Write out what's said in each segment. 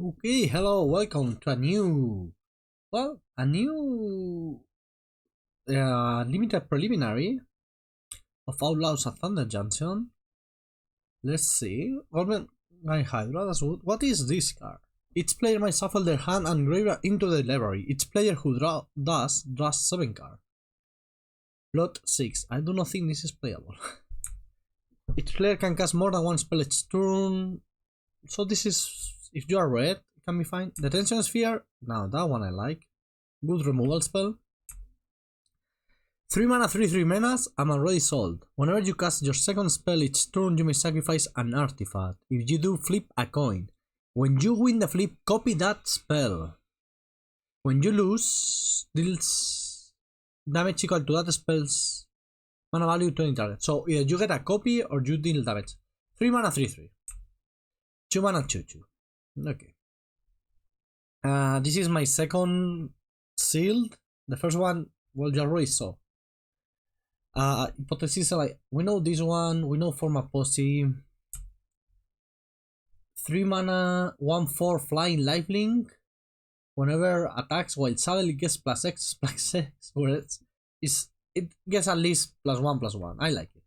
Okay, hello, welcome to a new limited preliminary of Outlaws at Thunder Junction. Let's see. Golden Guy Hydra, that's good. What is this card? Each player may shuffle their hand and graveyard into the library. Each player who draws 7 cards. Plot 6. I do not think this is playable. Each player can cast more than one spell each turn. So this is, if you are red, it can be fine. The Tension Sphere, now that one I like. Good removal spell. 3 mana, 3/3 menace, I'm already sold. Whenever you cast your second spell each turn, you may sacrifice an artifact. If you do, flip a coin. When you win the flip, copy that spell. When you lose, deals damage equal to that spell's mana value to any target. So either you get a copy or you deal damage. 3 mana, 3/3. 2 mana, 2/2. Okay. This is my second sealed. The first one, well, you already saw. Hypothesis, like, we know this one, we know Forma Posse. 3 mana, 1/4 flying lifelink. Whenever attacks while suddenly gets +X, where it gets at least +1/+1. I like it.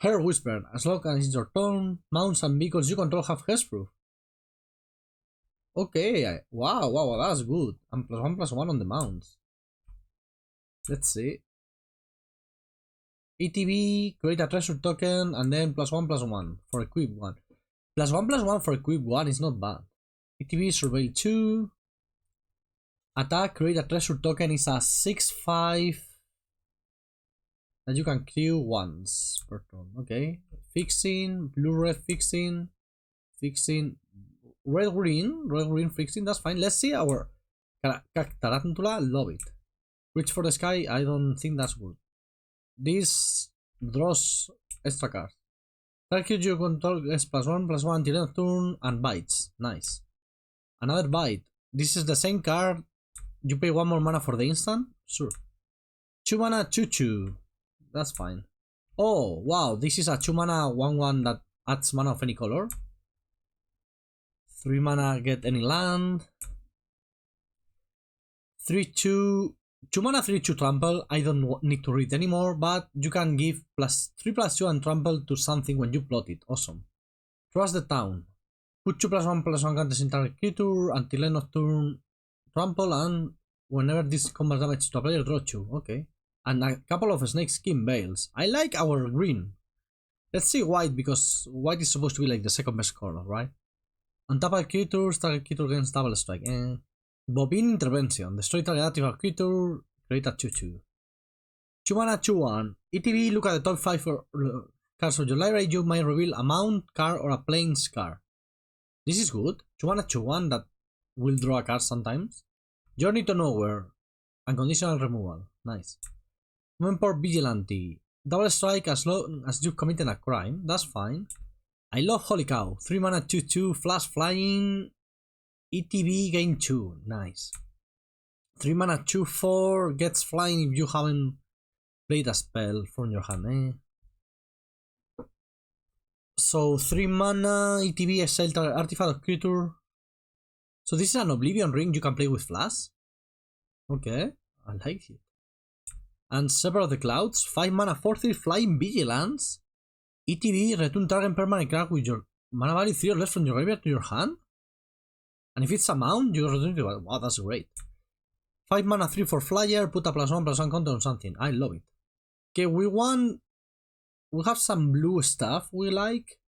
Hair Whisper, as long as it's your turn, mounts and vehicles you control have hexproof. Okay, wow, that's good. And +1/+1 on the mounts. Let's see. ETB, create a treasure token, and then +1/+1 for equip 1. +1/+1 for equip 1 is not bad. ETB, surveil 2. Attack, create a treasure token is a 6/5 that you can queue once per turn. Okay. Fixing, blue-red fixing, red-green fixing, that's fine. Let's see our Tarantula, love it. Reach for the sky, I don't think that's good. This draws extra cards. Target you control gets +1/+1 until end of turn and bites. Nice. Another bite. This is the same card. You pay 1 more mana for the instant? Sure. 2 mana, 2/2. That's fine. Oh, wow. This is a 2 mana 1/1 that adds mana of any color. 3 mana, get any land. 3/2. 2 mana, 3/2 trample. I don't need to read anymore, but you can give +3/+2 and trample to something when you plot it. Awesome. Trust the town. Put 2 +1/+1 counters in target creature until end of turn. Trample, and whenever this combats damage to a player, draw 2. Okay. And a couple of snake skin veils. I like our green. Let's see white, because white is supposed to be like the second best color, right? Untap creatures, target creature gains double strike. Bobine Intervention. Destroy target active creature, create a 2/2. 2 mana, 2/1. ETB, look at the top 5 cards of your library. You might reveal a mount card or a plains card. This is good. 2 mana, 2/1 that will draw a card sometimes. Journey to Nowhere. Unconditional removal. Nice. Member Vigilante. Double strike as long as you've committed a crime. That's fine. I love Holy Cow. 3 mana, 2/2. Flash flying. ETB, gain 2. Nice. 3 mana, 2/4. Gets flying if you haven't played a spell from your hand. So 3 mana, ETB, exile target artifact or creature. So this is an Oblivion Ring you can play with Flash. Okay, I like it. And Sever of the Clouds, 5 mana, 4/3 flying vigilance. ETB, return target permanent card with your mana value 3 or less from your graveyard to your hand. And if it's a mount, you return to it. Wow, that's great. 5 mana, 3 for flyer, put a +1/+1 counter on something. I love it. Okay, we have some blue stuff we like.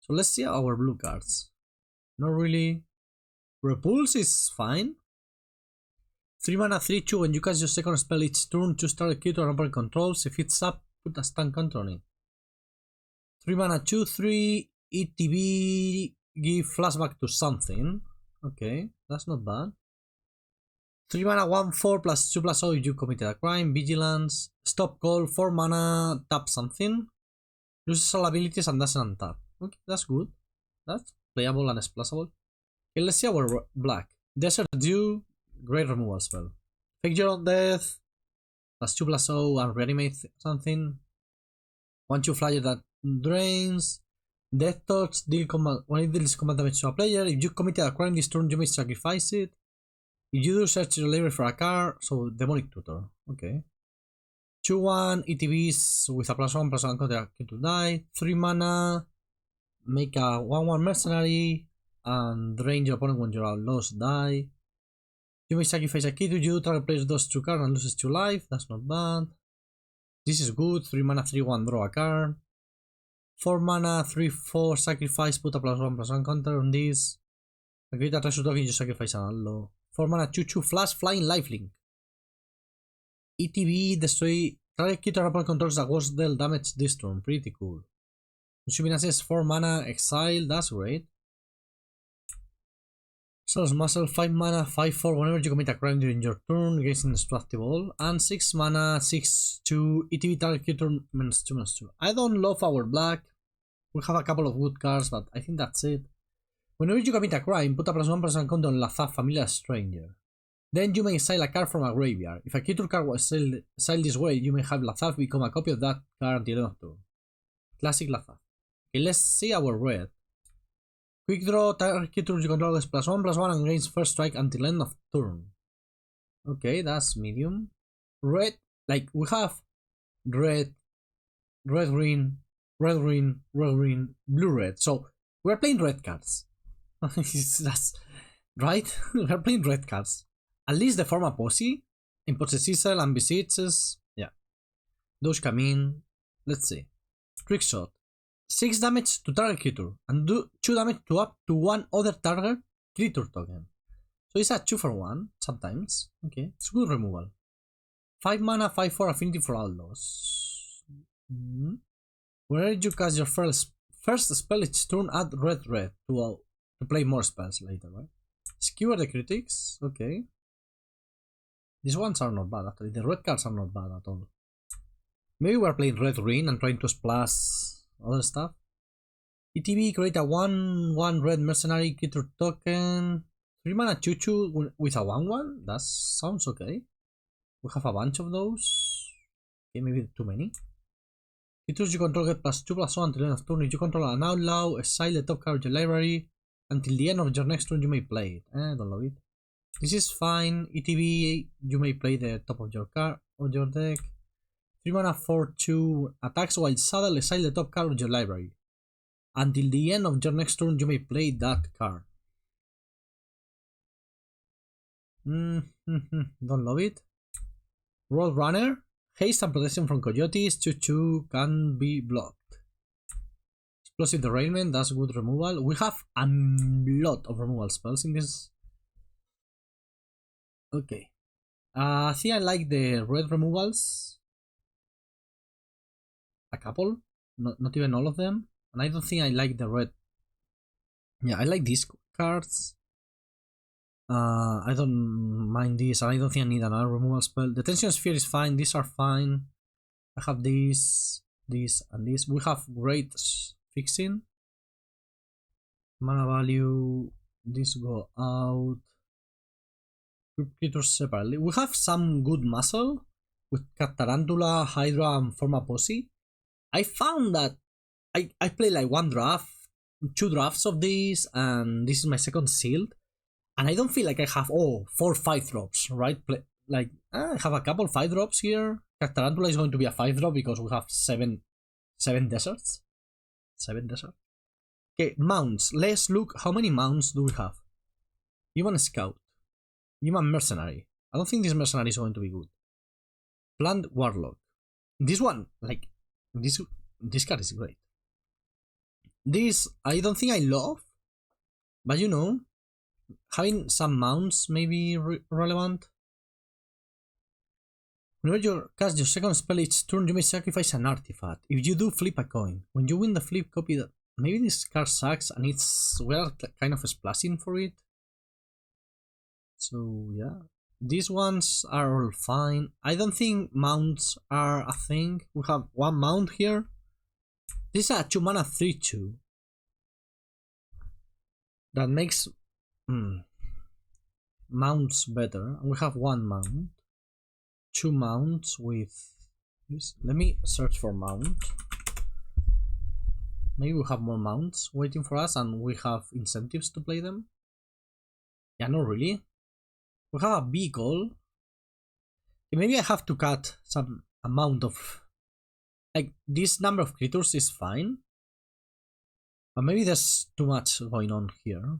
So let's see our blue cards. Not really. Repulse is fine. 3 mana, 3/2. When you cast your second spell each turn, choose target creature and opponent controls. If it's up, put a stun counter on it. 3 mana, 2/3. ETB, give flashback to something. Okay, that's not bad. 3 mana, 1/4 +2/+0 if you committed a crime. Vigilance. Stop call. 4 mana, tap something. Loses all abilities and doesn't untap. Okay, that's good. That's playable and splashable. Okay, let's see our black. Desert Dew, great removal spell. Fake your own death, +2/+0 and reanimate something. 1/2 flyer that drains. Death touch deal combat when it deals combat damage to a player. If you committed a crime this turn, you may sacrifice it. If you do search your library for a card, so demonic tutor. Okay. 2/1 ETBs with a +1/+1 counter to die. 3 mana. Make a 1/1 mercenary and drain your opponent when your outlaws die. You may sacrifice a key to you. Target player draws 2 cards and loses 2 life. That's not bad. This is good. 3 mana, 3/1, draw a card. 4 mana, 3/4, sacrifice, put a +1/+1 counter on this. Activate a treasure token, you sacrifice an outlaw. 4 mana, 2/2, flash, flying, lifelink. ETB, destroy target creature opponent controls that was dealt damage this turn. Pretty cool. Consuming assets, 4 mana, exile, that's great. Soul's Muscle, 5 mana, 5/4, whenever you commit a crime during your turn, gains indestructible. And 6 mana, 6/2, ETB target creature -2/2. I don't love our black. We have a couple of good cards, but I think that's it. Whenever you commit a crime, put a +1/+1 counter on Lathaf, Familiar Stranger. Then you may exile a card from a graveyard. If a creature card was exiled this way, you may have Lathaf become a copy of that card at the end of turn. Classic Lathaf. Okay, let's see our red. Quick draw, target creature you control is +1/+1 and gains first strike until end of turn. Okay, that's medium. Red, like we have red, red green, red green, red green, blue red. So we're playing red cards. That's right. We're playing red cards. At least the form a posse, imposes Cecil and besieges. Yeah, those come in. Let's see. Trick shot. 6 damage to target creature and do 2 damage to up to 1 other target creature token. So it's a 2-for-1 sometimes. Okay, it's good removal. 5 mana, 5/4 affinity for outlaws. Whenever you cast your first spell each turn, add red to play more spells later, right? Skewer the critics. Okay. These ones are not bad actually. The red cards are not bad at all. Maybe we're playing red green and trying to splash other stuff. ETB, create a 1/1 red mercenary creature token. 3 mana 2/2 with a 1/1. That sounds okay. We have a bunch of those. Okay, maybe too many. Creatures you control get +2/+1 until the end of turn. If you control an outlaw, exile the top card of your library. Until the end of your next turn, you may play it. Don't love it. This is fine. ETB, you may play the top of your card or your deck. 3 mana 4/2 attacks while saddle, exile the top card of your library. Until the end of your next turn, you may play that card. Don't love it. Roadrunner, haste and protection from coyotes. 2/2 can be blocked. Explosive derailment, that's good removal. We have a lot of removal spells in this. Okay. I think I like the red removals. A couple, not even all of them. And I don't think I like the red. Yeah, I like these cards. I don't mind these, and I don't think I need another removal spell. The Tension Sphere is fine, these are fine. I have these, and this. We have great fixing. Mana value, these go out. Group creatures separately. We have some good muscle with Tarantula, Hydra, and Forma Posse. I found that I played like 1 draft, 2 drafts of this, and this is my second sealed. And I don't feel like I have 4 5-drops, right? Like I have a couple 5-drops here. Tarantula is going to be a 5-drop because we have 7 deserts. 7 deserts. Okay, mounts. Let's look how many mounts do we have. Human Scout. Human Mercenary. I don't think this mercenary is going to be good. Plant Warlock. This one, like, this card is great. This, I don't think I love, but you know, having some mounts may be relevant. Whenever you cast your second spell each turn, you may sacrifice an artifact. If you do, flip a coin. When you win the flip, copy that. Maybe this card sucks and we're kind of splashing for it. So yeah, these ones are all fine. I don't think mounts are a thing. We have 1 mount here. This is a 2 mana 3/2. That makes mounts better. And we have 1 mount. 2 mounts with this. Let me search for mount. Maybe we have more mounts waiting for us and we have incentives to play them. Yeah, not really. We have a vehicle. Maybe I have to cut some amount of... Like, this number of creatures is fine. But maybe there's too much going on here.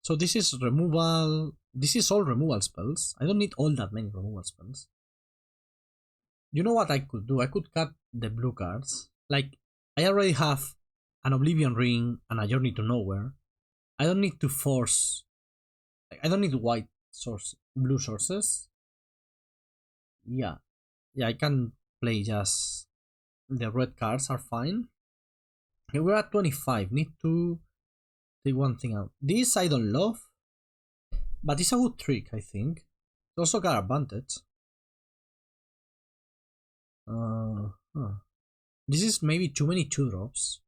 So this is removal. This is all removal spells. I don't need all that many removal spells. You know what I could do? I could cut the blue cards. Like, I already have an Oblivion Ring and a Journey to Nowhere. I don't need to force... I don't need white blue sources. Yeah. Yeah, I can play just... The red cards are fine. Okay, we're at 25. Need to take one thing out. This I don't love. But it's a good trick, I think. It also got advantage. This is maybe too many 2-drops.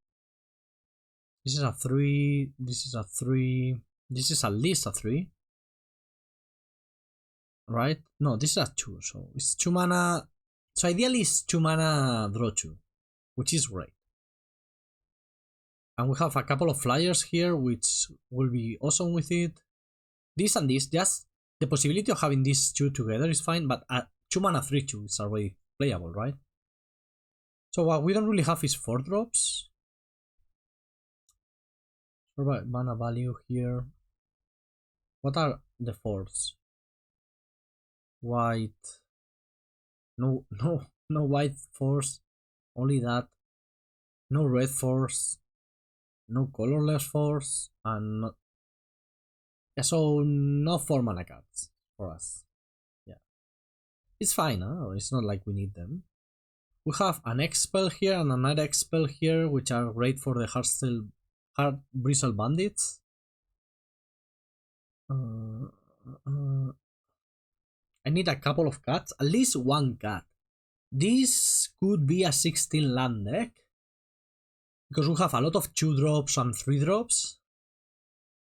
This is a 3. This is a 3. This is at least a 3. Right? No, this is a 2. So it's 2 mana. So ideally it's 2 mana draw 2. Which is great. And we have a couple of flyers here, which will be awesome with it. This and this, just the possibility of having these two together is fine, but 2 mana 3/2 is already playable, right? So what we don't really have is 4-drops. Mana value here. What are the 4s? White. No white 4s. Only that. No red 4s. No colorless 4s. And not... Yeah, so no 4 mana cards for us. Yeah. It's fine, huh? It's not like we need them. We have an X spell here and another X spell here, which are great for the Hard Bristle Bandits. I need a couple of cats, at least one cat. This could be a 16 land deck, because we have a lot of 2-drops and 3-drops,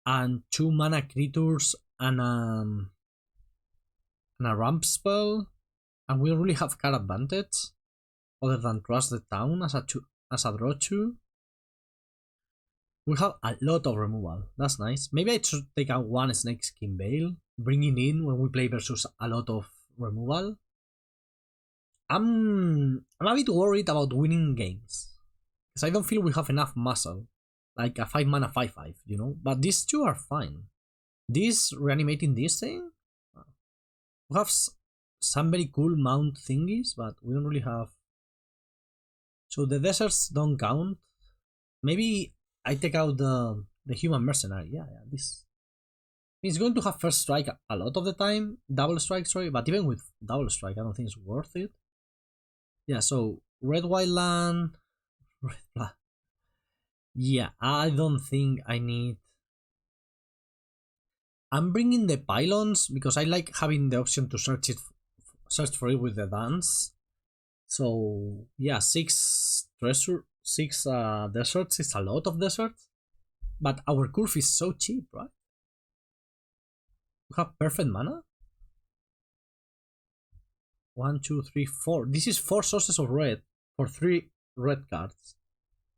and 2 mana creatures and a ramp spell, and we don't really have card advantage other than Crush the Town as a draw 2. We have a lot of removal. That's nice. Maybe I should take out one Snakeskin Veil, bring it in when we play versus a lot of removal. I'm a bit worried about winning games, because I don't feel we have enough muscle, like a 5 mana 5/5, you know. But these two are fine. This reanimating this thing, we have some very cool mount thingies, but we don't really have. So the deserts don't count. Maybe I take out the human mercenary. Yeah, this. It's going to have first strike a lot of the time, double strike, sorry, but even with double strike, I don't think it's worth it. Yeah, so red white land, red black. Yeah, I don't think I need. I'm bringing the pylons because I like having the option to search for it with the dance. So yeah, 6 deserts is a lot of deserts, but our curve is so cheap, right? We have perfect mana. 1, 2, 3, 4. This is 4 sources of red for 3 red cards.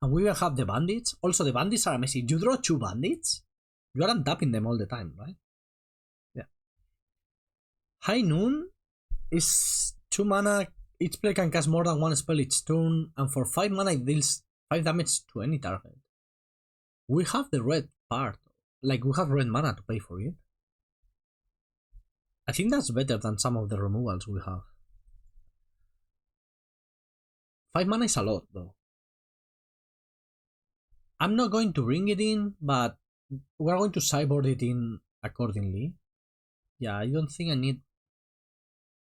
And we will have the bandits. Also, the bandits are amazing. You draw 2 bandits, you are untapping them all the time, right? Yeah. High Noon is 2 mana. Each player can cast more than 1 spell each turn, and for 5 mana it deals 5 damage to any target. We have the red part. Like, we have red mana to pay for it. I think that's better than some of the removals we have. 5 mana is a lot, though. I'm not going to bring it in, but we're going to sideboard it in accordingly. Yeah, I don't think I need...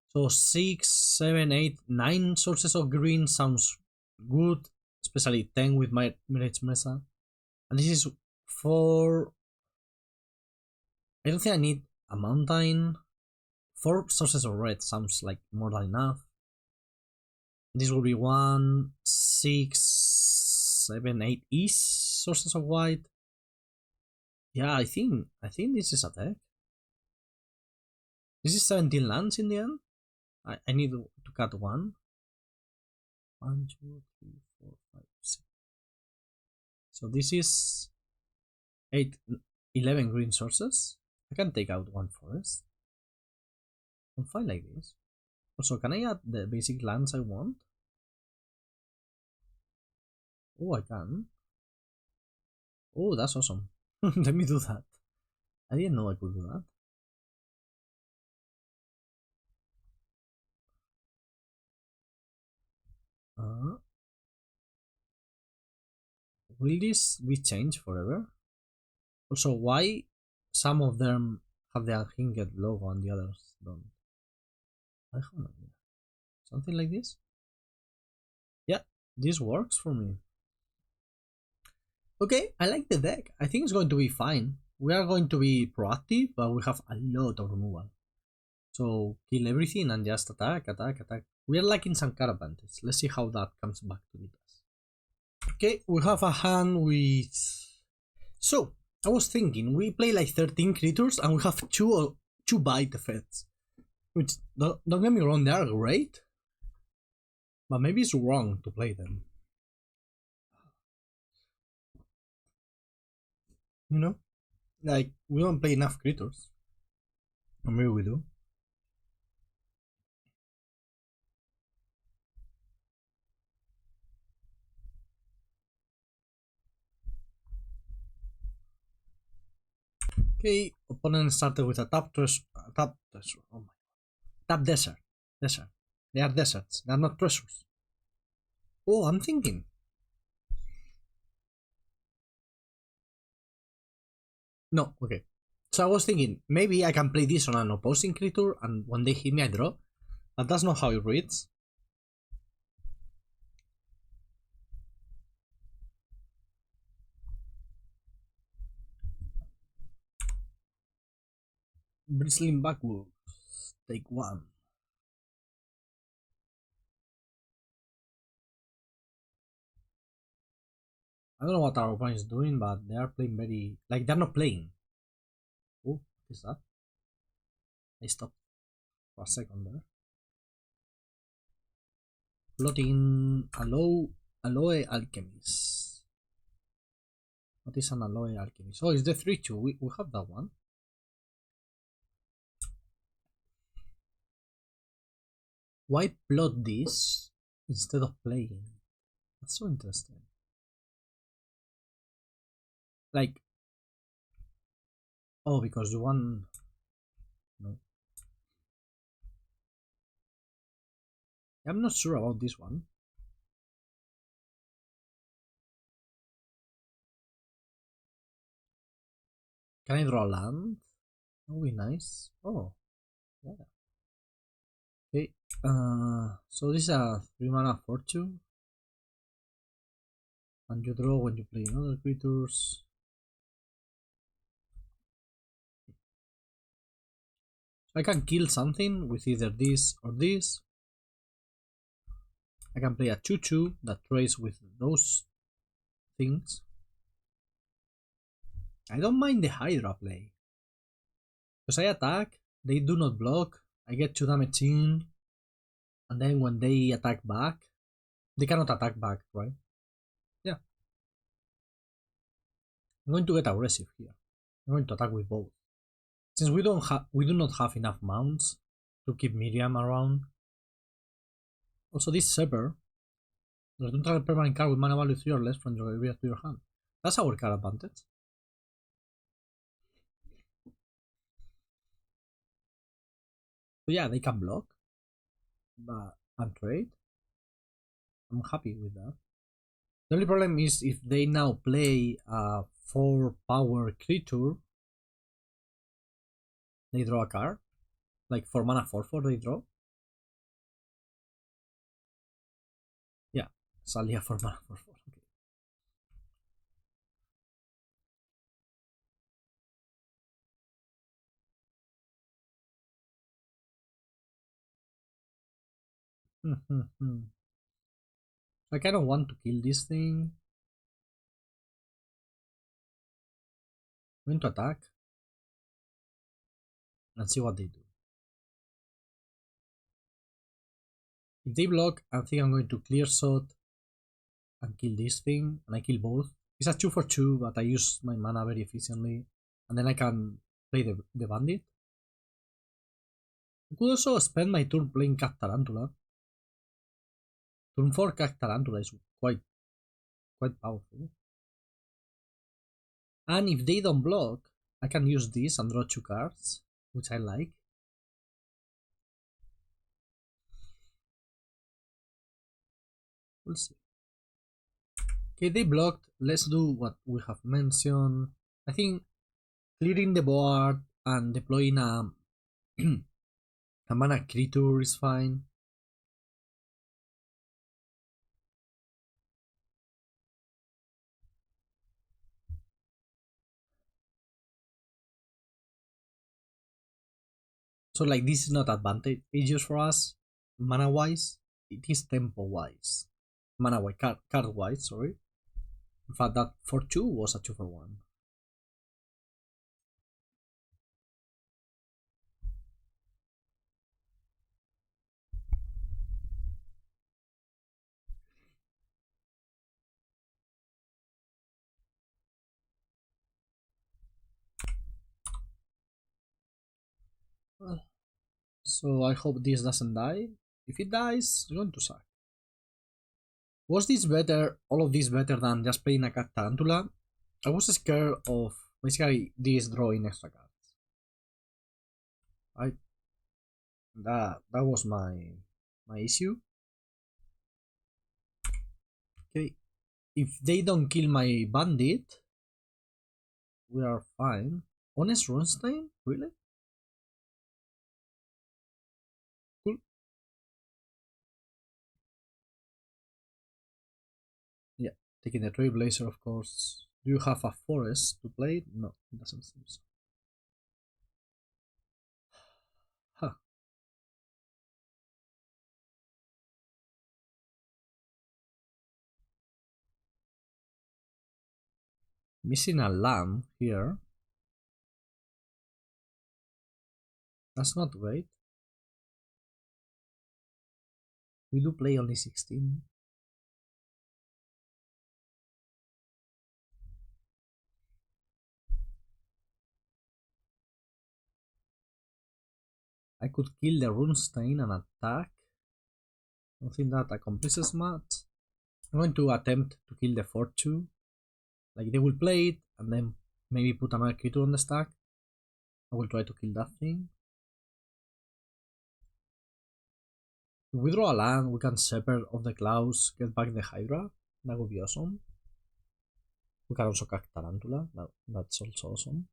So 6, 7, 8, 9 sources of green sounds good, especially 10 with my Mirage Mesa. And this is 4... I don't think I need a mountain. 4 sources of red sounds like more than enough. This will be 1, 6, 7, 8 east sources of white. Yeah, I think this is a deck. This is 17 lands in the end. I need to cut 1. 1, 2, 3, 4, 5, 6. So this is 11 green sources. I can take out one forest. I'm fine like this. Also, can I add the basic lands I want? Oh, I can. Oh, that's awesome. Let me do that. I didn't know I could do that. Will this be changed forever? Also, why some of them have the unhinged logo and the others don't? I have no idea. Something like this? Yeah, this works for me. Okay, I like the deck. I think it's going to be fine. We are going to be proactive, but we have a lot of removal. So kill everything and just attack, attack, attack. We are lacking some card advantage. Let's see how that comes back to meet us. Okay, we have a hand with... So, I was thinking, we play like 13 creatures and we have two bite effects. Which, don't get me wrong, they are great. But maybe it's wrong to play them. You know? Like, we don't play enough creatures. Or maybe we do. Okay, opponent started with a tap treasure. Oh my. Tap desert. Desert. They are deserts. They are not treasures. Oh, I'm thinking. No, okay. So I was thinking, maybe I can play this on an opposing creature and when they hit me I draw. But that's not how it reads. Bristling backwards. Take one. I don't know what our opponent is doing, but they are playing very... Like, they're not playing. Oh, what is that? I stopped for a second there. Plotting Alloy Alchemist. What is an Alloy Alchemist? Oh, it's the 3-2. We have that one. Why plot this instead of playing? That's so interesting. Like, oh, because you want... No. I'm not sure about this one. Can I draw land? That would be nice. Oh, yeah. Okay. So this is a 3 mana fortune. And you draw when you play other creatures. So I can kill something with either this or this. I can play a 2-2 that trades with those things. I don't mind the Hydra play. Because I attack, they do not block, I get 2 damage in, and then when they attack back, they cannot attack back, right? Yeah. I'm going to get aggressive here. I'm going to attack with both. Since we do not have enough mounts to keep Miriam around. Also this Sever. Return target permanent card with mana value 3 or less from your graveyard to your hand. That's our card advantage. So yeah, they can block. But and trade. I'm happy with that. The only problem is if they now play a 4 power creature, they draw a card. Like for mana 4/4 they draw. Yeah, Salia for mana 4/4. Okay. I kind of want to kill this thing. I'm going to attack and see what they do. If they block, I think I'm going to clear shot and kill this thing, and I kill both. It's a 2 for 2, but I use my mana very efficiently. And then I can play the bandit. I could also spend my turn playing Cat Tarantula. Turn 4 Cat Tarantula is quite powerful. And if they don't block, I can use this and draw 2 cards, which I like. We'll see. Okay, they blocked. Let's do what we have mentioned. I think clearing the board and deploying a mana creature is fine. So like this is not advantageous for us mana wise. It is tempo wise. Mana wise, card wise, sorry. In fact, that for 2 was a 2 for 1. So I hope this doesn't die. If it dies, it's going to suck. Was this better, all of this better than just playing a Cat Tarantula? I was scared of basically this drawing extra cards. That was my issue. Okay, if they don't kill my bandit, we are fine. Honest Runstein? Really? Cool. Yeah, taking the Trailblazer, of course. Do you have a forest to play? No, it doesn't seem so. Huh. Missing a lamb here. That's not great. We do play only 16. I could kill the Runestein and attack. I don't think that accomplishes much. I'm going to attempt to kill the 4-2. Like they will play it and then maybe put another creature on the stack. I will try to kill that thing. If we draw a land, we can Shepherd of the Clouds, get back the Hydra. That would be awesome. We can also cast Tarantula. That's also awesome.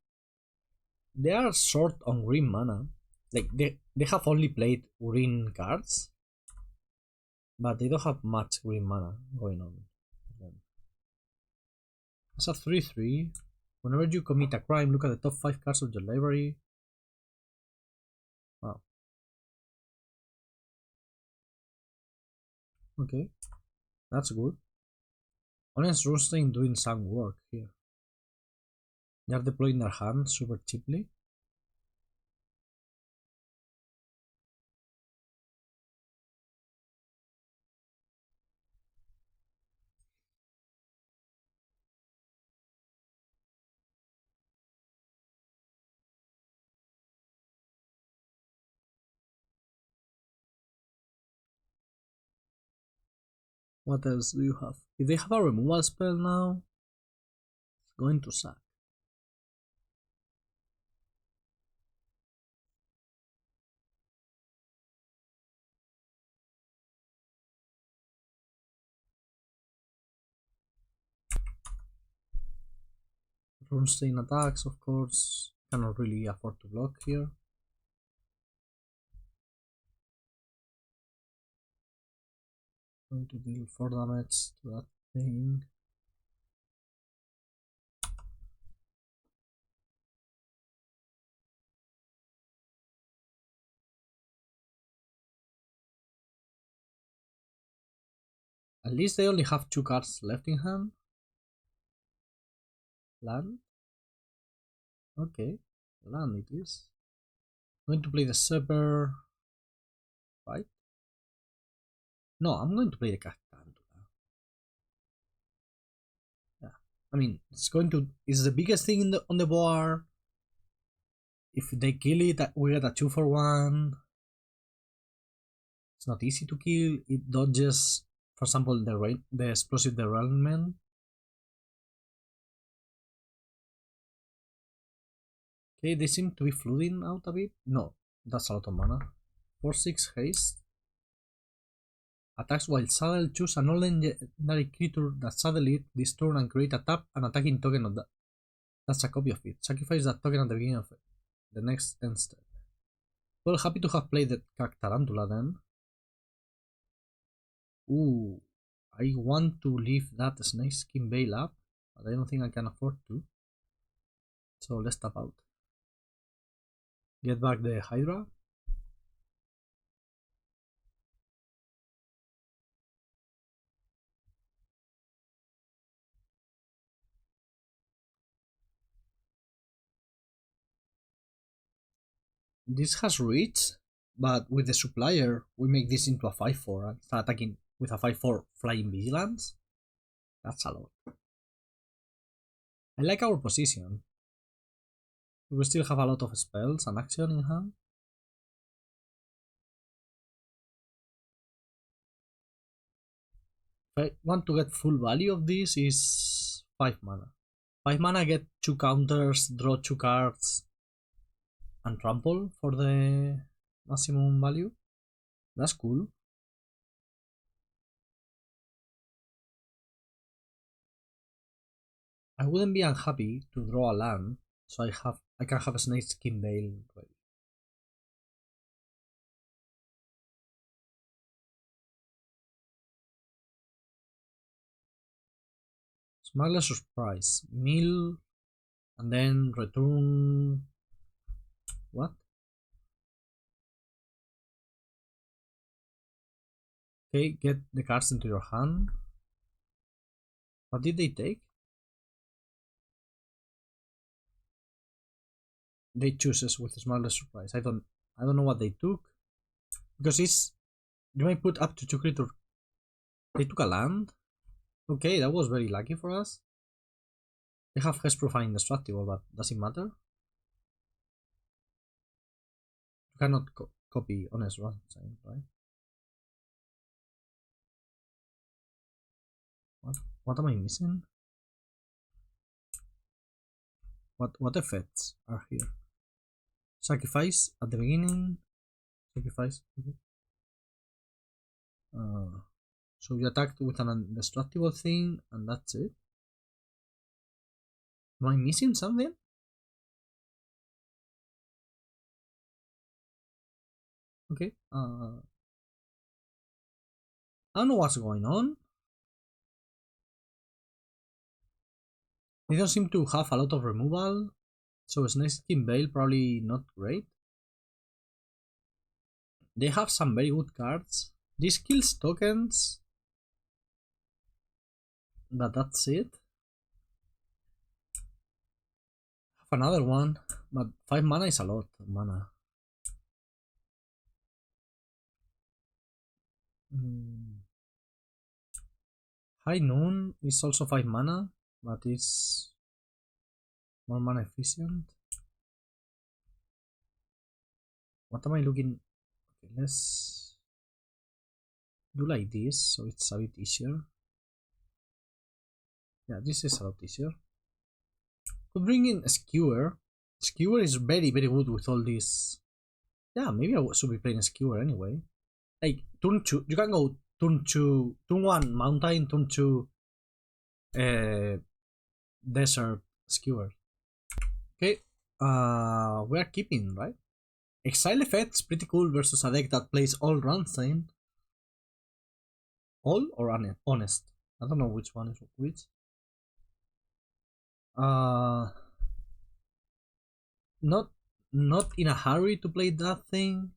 They are short on green mana. Like they have only played green cards, but they don't have much green mana going on. It's a 3-3. Whenever you commit a crime, look at the top 5 cards of your library. Wow. Okay. That's good. Honest Roasting doing some work here. They are deploying their hand super cheaply. What else do you have? If they have a removal spell now, it's going to suck. Runestein attacks, of course. Cannot really afford to block here. Going to deal 4 damage to that thing. At least they only have 2 cards left in hand. Land? Okay, land it is. I'm going to play the Shepherd, right? No, I'm going to play the Tarantula. Yeah, I mean, it's the biggest thing on the board. If they kill it, we get a 2-for-1. It's not easy to kill. It dodges, for example, the explosive derailment. Okay, they seem to be flooding out a bit. No, that's a lot of mana. 4-6 haste. Attacks while saddle. Choose a non-legendary creature that saddle it this turn and create a tap and attacking token of that. That's a copy of it. Sacrifice that token at the beginning of the next 10 step. Well, happy to have played the Tarantula then. Ooh, I want to leave that Snakeskin Veil up, but I don't think I can afford to. So let's tap out. Get back the Hydra. This has reach, but with the supplier, we make this into a 5-4 and start attacking with a 5-4 Flying Vigilance. That's a lot. I like our position. We still have a lot of spells and action in hand. If I want to get full value of this, is 5 mana. 5 mana, get 2 counters, draw 2 cards, and trample for the maximum value. That's cool. I wouldn't be unhappy to draw a land, so I can have a Snakeskin Veil ready. Smuggler's Surprise. Mill, and then return. What? Okay, get the cards into your hand. What did they take? They chooses with Smuggler's Surprise. I don't know what they took. Because you might put up to 2 creatures. They took a land. Okay, that was very lucky for us. They have Hexproof and Indestructible, but does it matter? You cannot copy Honest Ransom, right? What am I missing? What effects are here? Sacrifice at the beginning. Sacrifice. Okay. So you attacked with an indestructible thing, and that's it. Am I missing something? Okay. I don't know what's going on. They don't seem to have a lot of removal, so Snakeskin Veil probably not great. They have some very good cards. This kills tokens, but that's it. Have another one, but 5 mana is a lot of mana. High Noon is also 5 mana, but it's more mana efficient. What am I looking? Okay, let's do like this so it's a bit easier. Yeah, this is a lot easier. Could bring in a Skewer. Skewer is very good with all this. Yeah, maybe I should be playing a Skewer anyway. Like turn 2, you can go turn 2, turn 1 mountain, turn 2 desert Skewer. Okay, we are keeping, right? Exile effects pretty cool versus a deck that plays all Rammstein. All or honest? I don't know which one is which. Not in a hurry to play that thing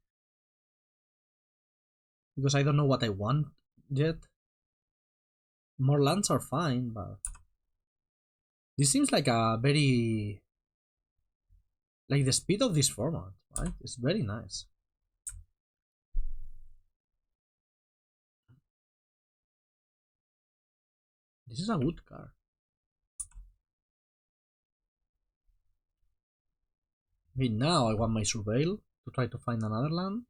because I don't know what I want yet. More lands are fine, but this seems like a very like the speed of this format, right? It's very nice. This is a good card. Okay, now I want my surveil to try to find another land.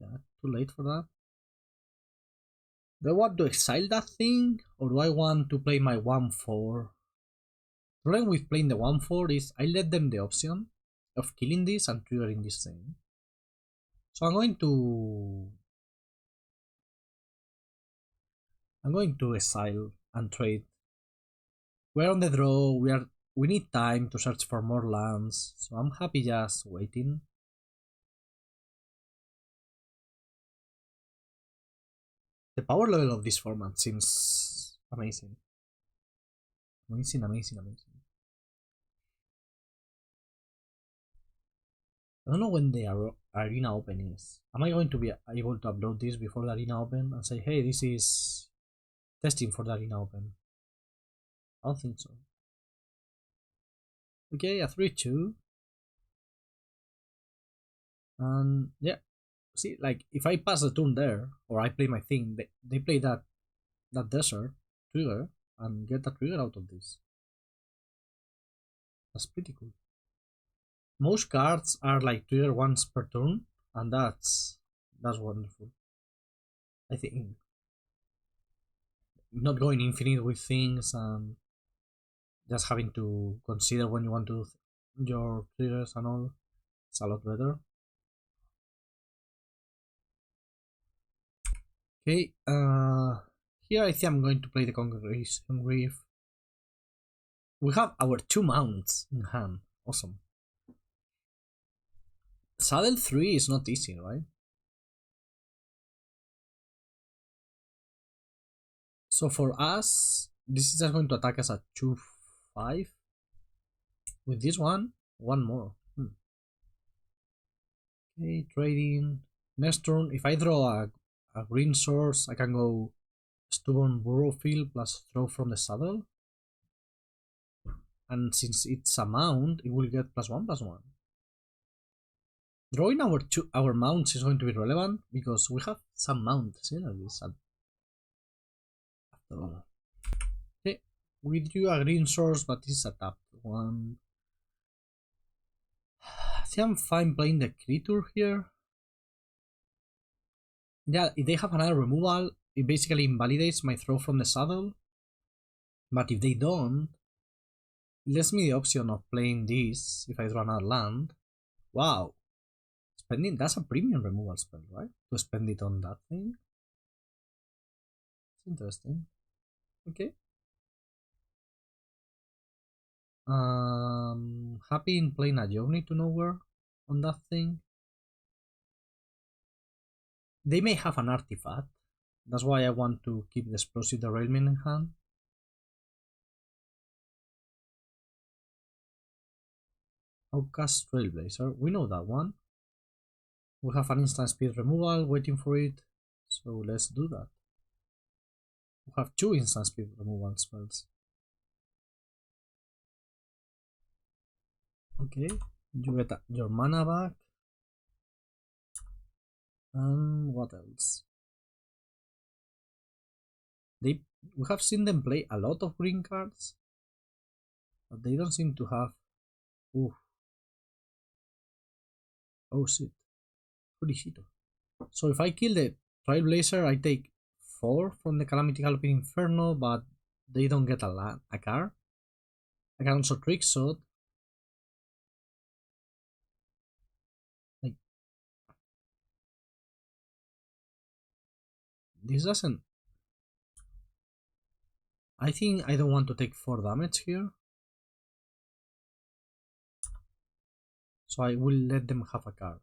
Yeah, too late for that. Do I want to exile that thing, or do I want to play my 1-4? The problem with playing the 1-4 is I let them the option of killing this and triggering this thing. So I'm going to exile and trade. We're on the draw, we need time to search for more lands, so I'm happy just waiting. The power level of this format seems amazing. Amazing. I don't know when the arena open is. Am I going to be able to upload this before the arena open and say, hey, this is testing for the arena open? I don't think so. Okay, a 3-2. And yeah, see, like if I pass the turn there or I play my thing, they play that desert trigger and get the trigger out of this. That's pretty cool. Most cards are like trigger once per turn, and that's wonderful. I think not going infinite with things and just having to consider when you want to do your triggers and all, it's a lot better. Okay, here I think I'm going to play the Congregation Reef. We have our 2 mounts in hand. Awesome. Saddle 3 is not easy, right? So for us, this is just going to attack us at 2-5. With this one more. Okay, trading. Next turn, if I draw a green source, I can go Stubborn Burrowfield plus throw from the saddle. And since it's a mount, it will get +1/+1. Drawing our mounts is going to be relevant because we have some mount synergies after all. Okay, we drew a green source, but this is a tapped one. I think I'm fine playing the creature here. Yeah, if they have another removal, it basically invalidates my throw from the saddle. But if they don't, it lets me the option of playing this if I draw another land. Wow. Spending, that's a premium removal spell, right? To spend it on that thing. It's interesting. Okay. Happy in playing a Journey to Nowhere on that thing. They may have an artifact. That's why I want to keep the Explosive Derailment in hand. Outcast Trailblazer. We know that one. We have an instant speed removal waiting for it. So let's do that. We have 2 instant speed removal spells. Okay, you get your mana back. And what else? We have seen them play a lot of green cards, but they don't seem to have. Oof. Oh shit. Holy shit. So if I kill the Trailblazer, I take 4 from the Calamity Galloping Inferno, but they don't get a card. I can also Trick Shot. Like, this doesn't. I think I don't want to take 4 damage here. So I will let them have a card.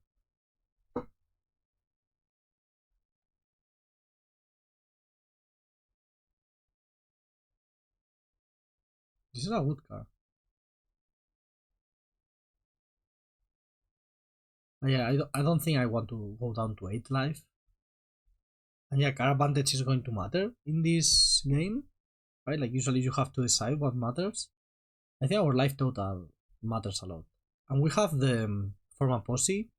This is a good card. Yeah, I don't think I want to go down to 8 life. And yeah, card advantage is going to matter in this game, right? Like usually you have to decide what matters. I think our life total matters a lot. And we have the format posse,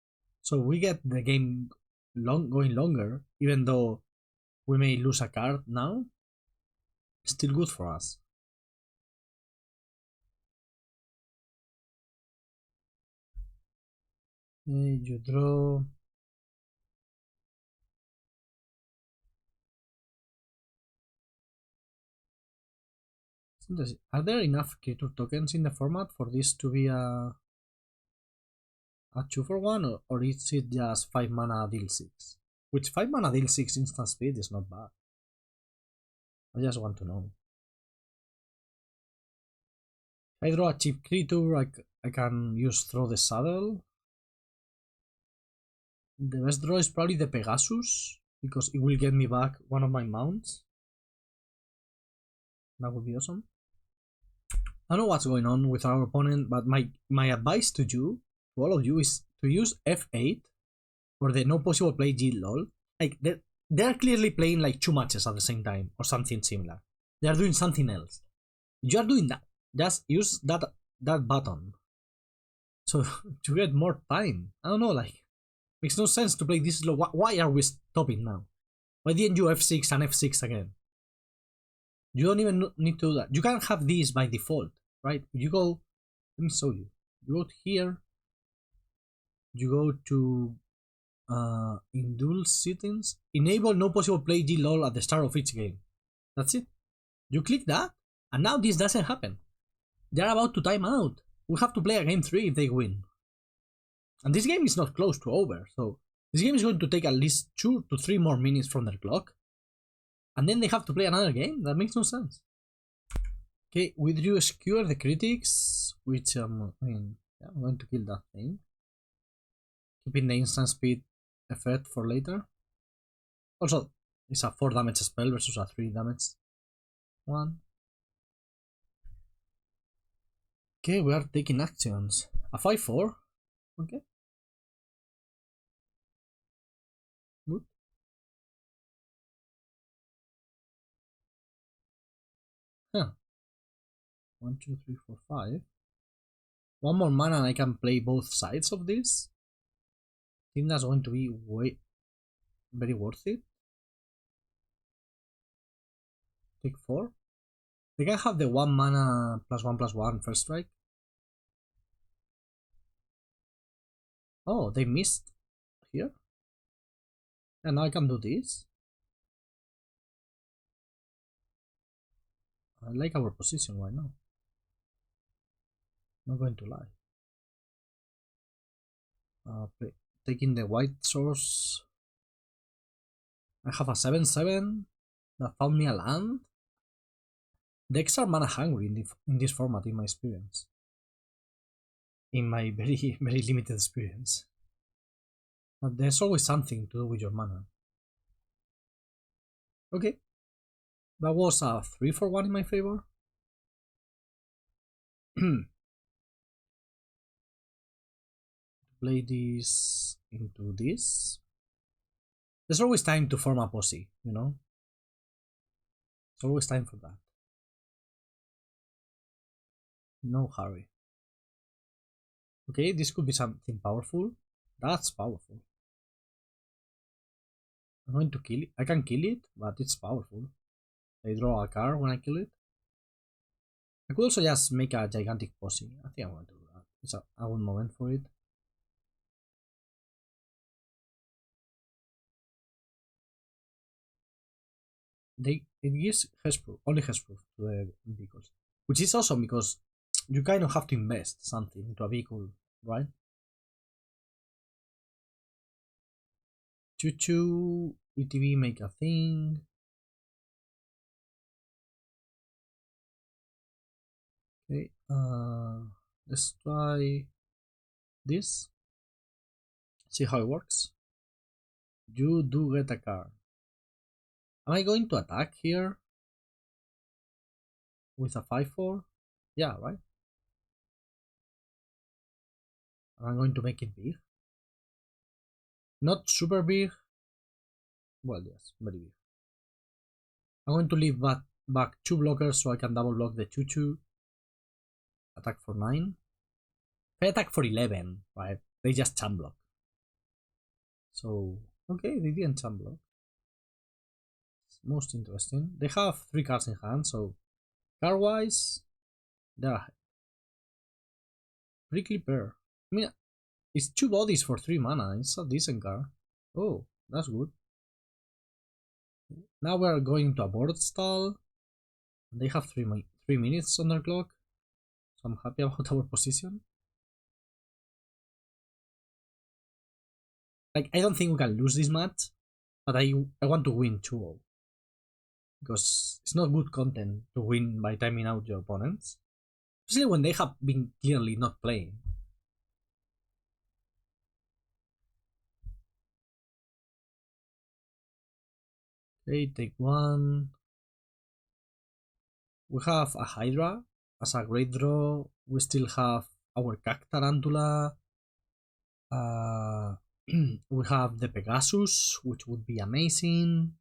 so we get the game going longer, even though we may lose a card now. Still good for us. You draw. Are there enough creature tokens in the format for this to be a 2 for 1, or is it just 5 mana deal 6? Which 5 mana deal 6 instant speed is not bad. I just want to know. If I draw a cheap creature, I can use Throw the Saddle. The best draw is probably the Pegasus, because it will get me back one of my mounts. That would be awesome. I don't know what's going on with our opponent, but my advice to you, to all of you, is to use F8 for the no possible play G lol. Like they're clearly playing like 2 matches at the same time or something similar. They are doing something else. You are doing that. Just use that button. So to get more time. I don't know, like makes no sense to play this slow. Why are we stopping now? Why didn't you F6 and F6 again? You don't even need to do that. You can have these by default, right? You go, let me show you. You go to here. You go to in dual settings, enable no possible play G lol at the start of each game. That's it. You click that, and now this doesn't happen. They're about to time out. We have to play a game 3 if they win. And this game is not close to over, so this game is going to take at least 2 to 3 more minutes from their clock. And then they have to play another game? That makes no sense. Okay, we drew Skewer the Critics, which I mean, yeah, I'm going to kill that thing. Keeping the instant speed effect for later. Also, it's a 4 damage spell versus a 3 damage one. Okay, we are taking actions. A 5-4. Okay. Good. Huh. 1, 2, 3, 4, 5. One more mana and I can play both sides of this. I think that's going to be very worth it. Take 4. They can have the 1 mana +1/+1 first strike. Oh, they missed here. And now I can do this. I like our position right now. Not going to lie. Taking the white source. I have a 7/7 that found me a land. Decks are mana hungry in this format, in my experience. In my very, very limited experience. But there's always something to do with your mana. Okay. That was a 3 for 1 in my favor. Play this into this. There's always time to form a posse, you know? There's always time for that. No hurry. Okay, this could be something powerful. That's powerful. I'm going to kill it. I can kill it, but it's powerful. I draw a card when I kill it. I could also just make a gigantic posse. I think I'm going to do that. It's a good moment for it. It gives hexproof, only hexproof to the vehicles, which is awesome because you kind of have to invest something into a vehicle, right? 2/2 ETB make a thing. Okay, let's try this. See how it works. You do get a card. Am I going to attack here with a 5/4? Yeah, right? I'm going to make it big. Not super big. Well, yes, very big. I'm going to leave back 2 blockers so I can double block the 2/2. Attack for 9. If I attack for 11, right? They just chump block. So, okay, they didn't chump block. It's most interesting. They have 3 cards in hand, so card wise, they're ahead. Prickly Pear. I mean, It's 2 bodies for 3 mana. It's a decent card. Oh, that's good. Now we're going to a board stall. They have 3 minutes on their clock. So I'm happy about our position. Like, I don't think we can lose this match, but I want to win 2-0. Because it's not good content to win by timing out your opponents. Especially when they have been clearly not playing. Okay, take 1. We have a Hydra as a great draw. We still have our Cactarantula. We have the Pegasus, which would be amazing.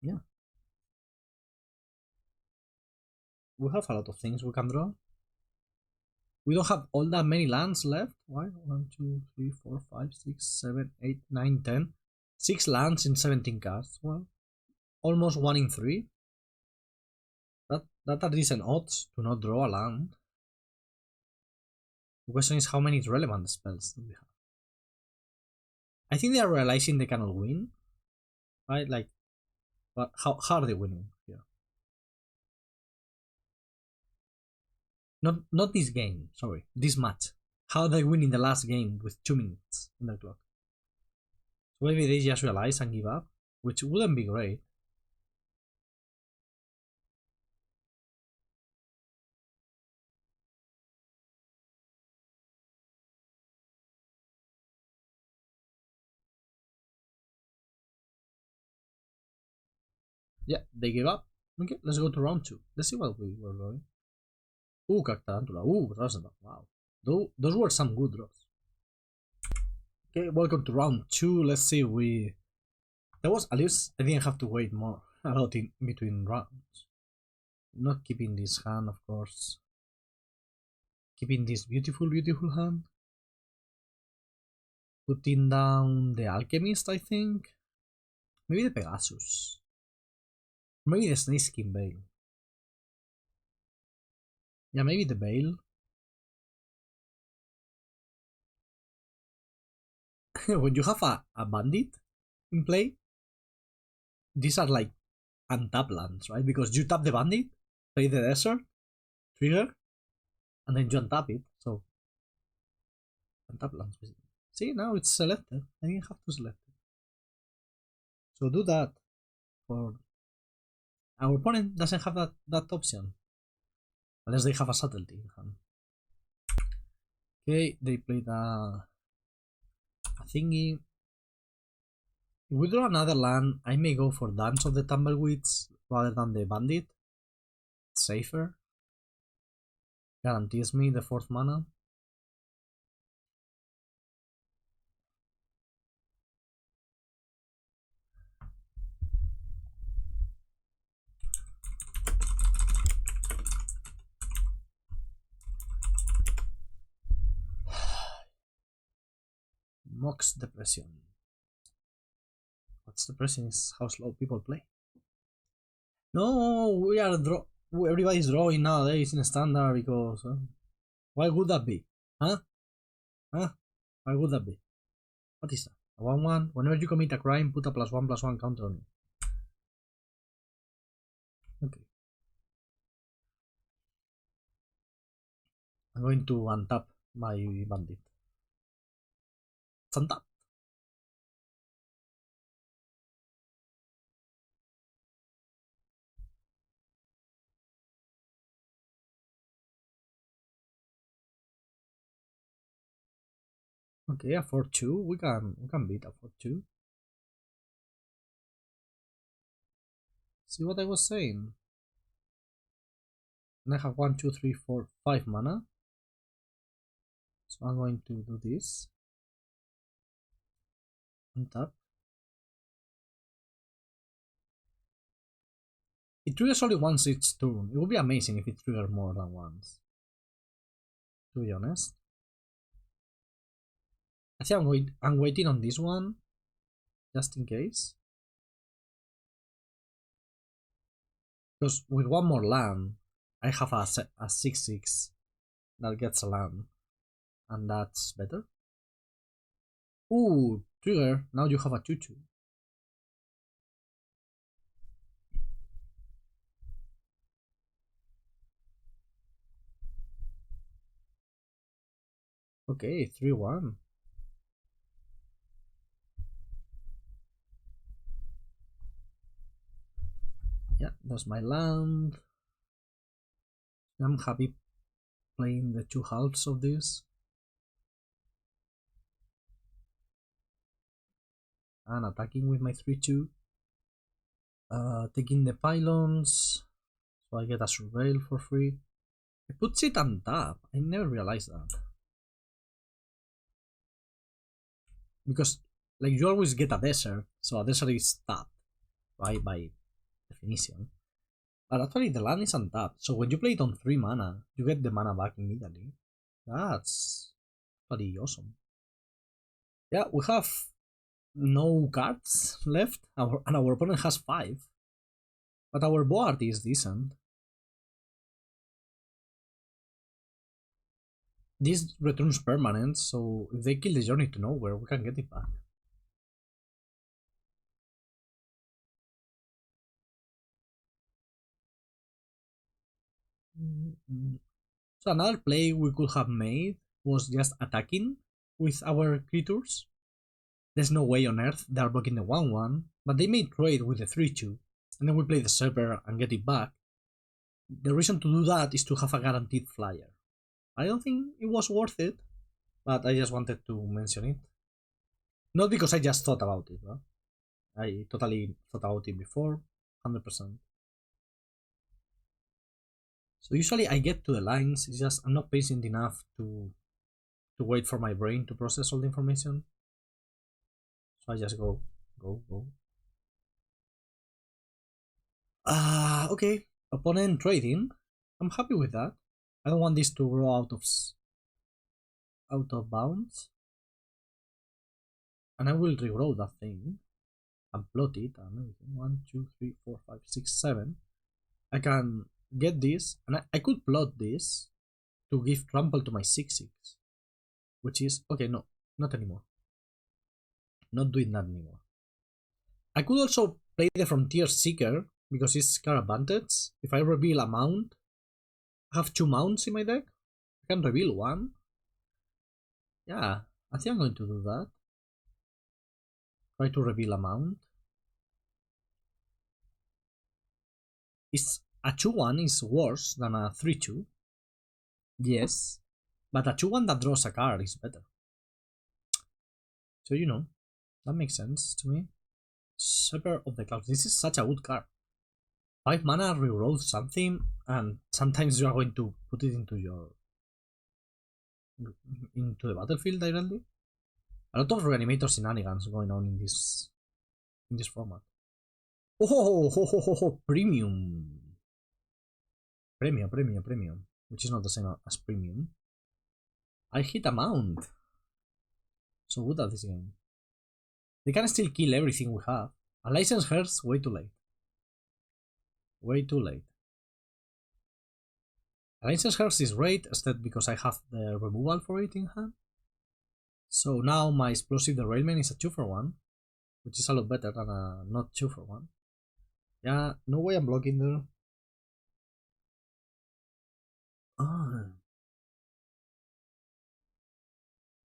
Yeah. We have a lot of things we can draw. We don't have all that many lands left. Why? 1, 2, 3, 4, 5, 6, 7, 8, 9, 10. 6 lands in 17 cards. Well, almost 1 in 3. That are decent odds to not draw a land. The question is how many relevant spells do we have? I think they are realizing they cannot win. Right? Like, but how are they winning here? Not this game, sorry. This match. How they win in the last game with 2 minutes on the clock. So maybe they just realize and give up, which wouldn't be great. Yeah, they gave up. Okay, let's go to round 2. Let's see what we were going. Ooh, Cactarantula. Ooh, Rosenthal. Wow. Those were some good draws. Okay, welcome to round 2. Let's see if we... That was, at least I didn't have to wait more a lot in between rounds. Not keeping this hand, of course. Keeping this beautiful, beautiful hand. Putting down the Alchemist, I think. Maybe the Pegasus. Maybe the Snakeskin Veil. Yeah, maybe the Veil. When you have a bandit in play, these are like untap lands, right? Because you tap the bandit, play the desert, trigger, and then you untap it. So, untap lands. See, now it's selected. I didn't have to select it. So do that. For our opponent doesn't have that option. Unless they have a subtlety in hand. Okay, they played a thingy. If we draw another land, I may go for Dance of the Tumbleweeds rather than the Bandit. It's safer. Guarantees me the 4th mana. Mox Depression. What's depressing is how slow people play. No, we are everybody's drawing nowadays in standard because why would that be? Huh? Why would that be? What is that? A 1/1. Whenever you commit a crime, put a +1/+1 counter on it. Okay. I'm going to untap my bandit. It's untap. Okay, a 4/2. We can beat a 4/2. See what I was saying? And I have 1, 2, 3, 4, 5 mana. So I'm going to do this. Untap. It triggers only once each turn. It would be amazing if it triggered more than once. To be honest. I think I'm waiting on this one. Just in case. Because with one more land, I have a 6/6 that gets a land. And that's better. Ooh, trigger. Now you have a 2-2. Okay, 3-1. Yeah, that's my land. I'm happy playing the 2 halves of this. And attacking with my 3-2. Taking the pylons. So I get a surveil for free. It puts it on top. I never realized that. Because like you always get a desert, so a desert is tapped, right, by definition. But actually the land is untapped, so when you play it on 3 mana, you get the mana back immediately. That's pretty awesome. Yeah, we have no cards left, and our opponent has 5. But our board is decent. This returns permanent, so if they kill the Journey to Nowhere, we can get it back. So another play we could have made was just attacking with our creatures. There's no way on earth they are blocking the 1-1, but they may trade with the 3-2, and then we play the Serper and get it back. The reason to do that is to have a guaranteed flyer. I don't think it was worth it, but I just wanted to mention it. Not because I just thought about it, huh? I totally thought about it before, 100%. So usually I get to the lines, it's just I'm not patient enough to wait for my brain to process all the information. So I just go. Okay. Opponent trading. I'm happy with that. I don't want this to grow out of bounds. And I will regrow that thing and plot it and everything. 1, 2, 3, 4, 5, 6, 7. I can get this, and I could plot this to give trample to my 6-6. Which is okay, no, not anymore. Not doing that anymore. I could also play the Frontier Seeker because it's card advantage. If I reveal a mount, I have 2 mounts in my deck. I can reveal 1. Yeah, I think I'm going to do that. Try to reveal a mount. It's a 2-1 is worse than a 3-2. Yes, but a 2-1 that draws a card is better. So you know, that makes sense to me. Shepherd of the Clouds. This is such a good card. 5 mana reroll something, and sometimes you are going to put it into the battlefield directly. A lot of reanimator shenanigans going on in this format. Oh, premium. Premium. Which is not the same as premium. I hit a mount. So good at this game. They can still kill everything we have. A Licensed Hearse, way too late. Way too late. A Licensed Hearse is great, instead because I have the removal for it in hand. So now my Explosive Derailment is a 2-for-1, which is a lot better than a not 2-for-1. Yeah, no way I'm blocking there. Oh.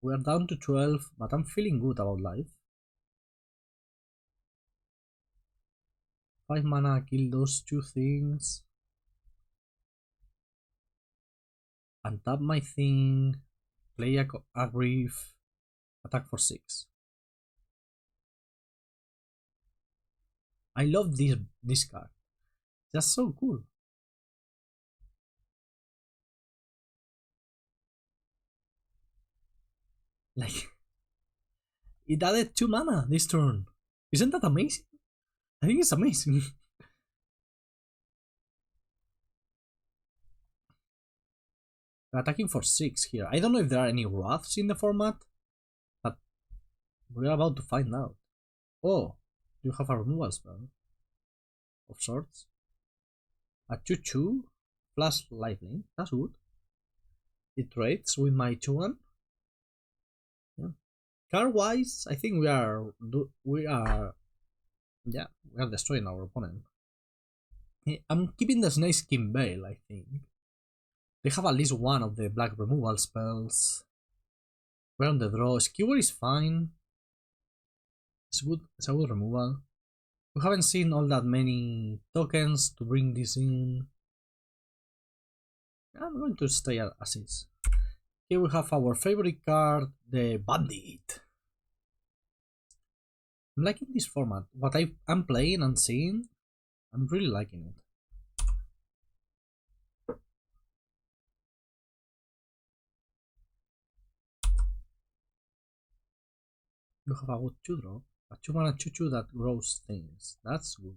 We are down to 12, but I'm feeling good about life. 5 mana, kill those 2 things. Untap my thing. Play a grief. Attack for 6. I love this card. Just so cool. Like, it added 2 mana this turn. Isn't that amazing? I think it's amazing. We're attacking for 6 here. I don't know if there are any wraths in the format, but we're about to find out. Oh, you have a removal spell of sorts. A 2-2 plus lightning. That's good. It trades with my 2-1. Card wise, I think yeah, we are destroying our opponent. I'm keeping the Snake Skin Veil, I think. They have at least one of the black removal spells. We're on the draw. Skewer is fine. It's good. It's a good removal. We haven't seen all that many tokens to bring this in. I'm going to stay as is. Here we have our favorite card, the Bandit. I'm liking this format. What I'm playing and seeing, I'm really liking it. You have a good 2-drop. A 2-mana 2/2 that grows things. That's good.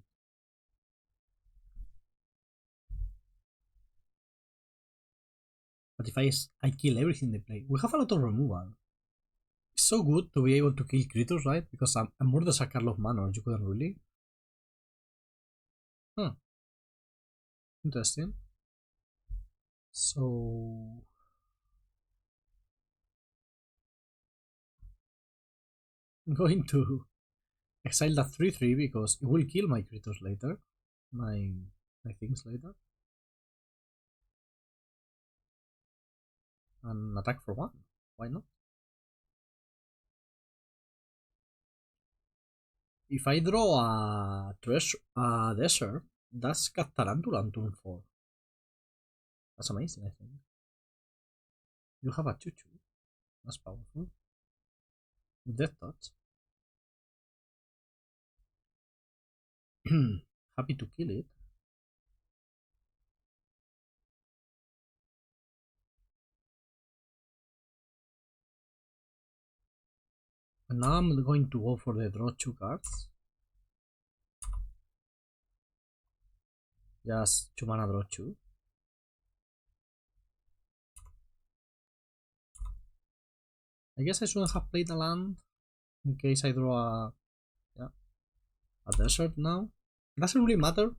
But if I kill everything they play, we have a lot of removal. It's so good to be able to kill creatures, right? Because I'm more the Sakarl of Manor, you couldn't really. Huh. Interesting. So I'm going to exile that 3/3 because it will kill my creatures later. My things later. And attack for 1. Why not? If I draw a desert, that's got Tarantula on turn 4. That's amazing, I think. You have a 2/2. That's powerful. Death Touch. Happy to kill it. And now I'm going to go for the draw 2 cards. Just 2 mana draw 2. I guess I shouldn't have played a land in case I draw a desert now. It doesn't really matter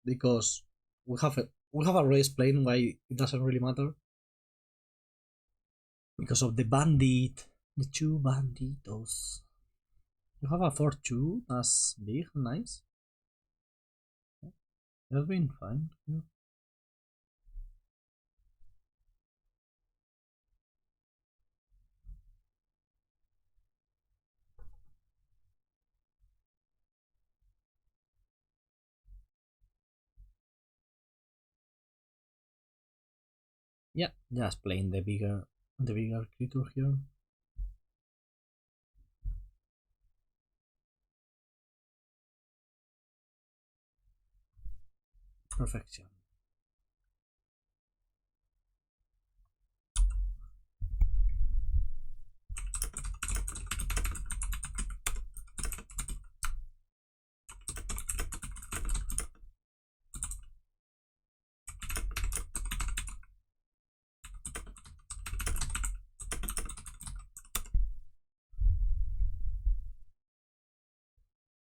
because we have a race playing why it doesn't really matter. Because of the bandit, the 2 banditos. You have a 4/2, that's big, nice. That's been fine. Yeah, just playing the bigger creature here. Perfection.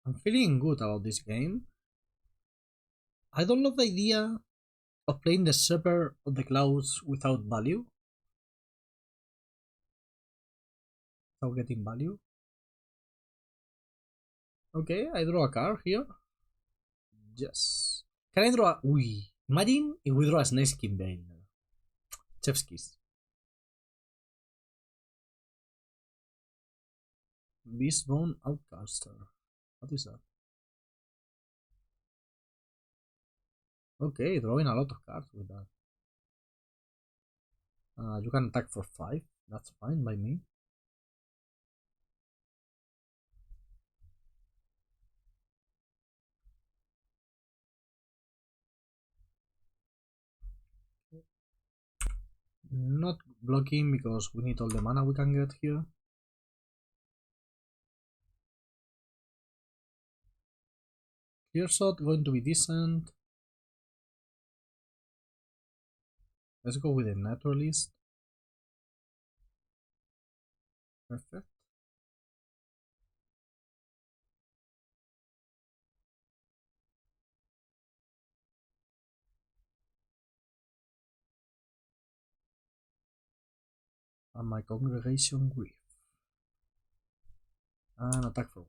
I'm feeling good about this game. I don't love the idea of playing the Shepherd of the Clouds without value. Without getting value. Okay, I draw a card here. Yes. Can I draw a... Imagine if we draw a Snake Skin Veil. Chef's Kiss. Beastbone Outcaster. What is that? Okay, drawing a lot of cards with that. You can attack for 5. That's fine by me. Not blocking because we need all the mana we can get here. Clear shot going to be decent. Let's go with the naturalist. Perfect. And my congregation grief. and attack for 1.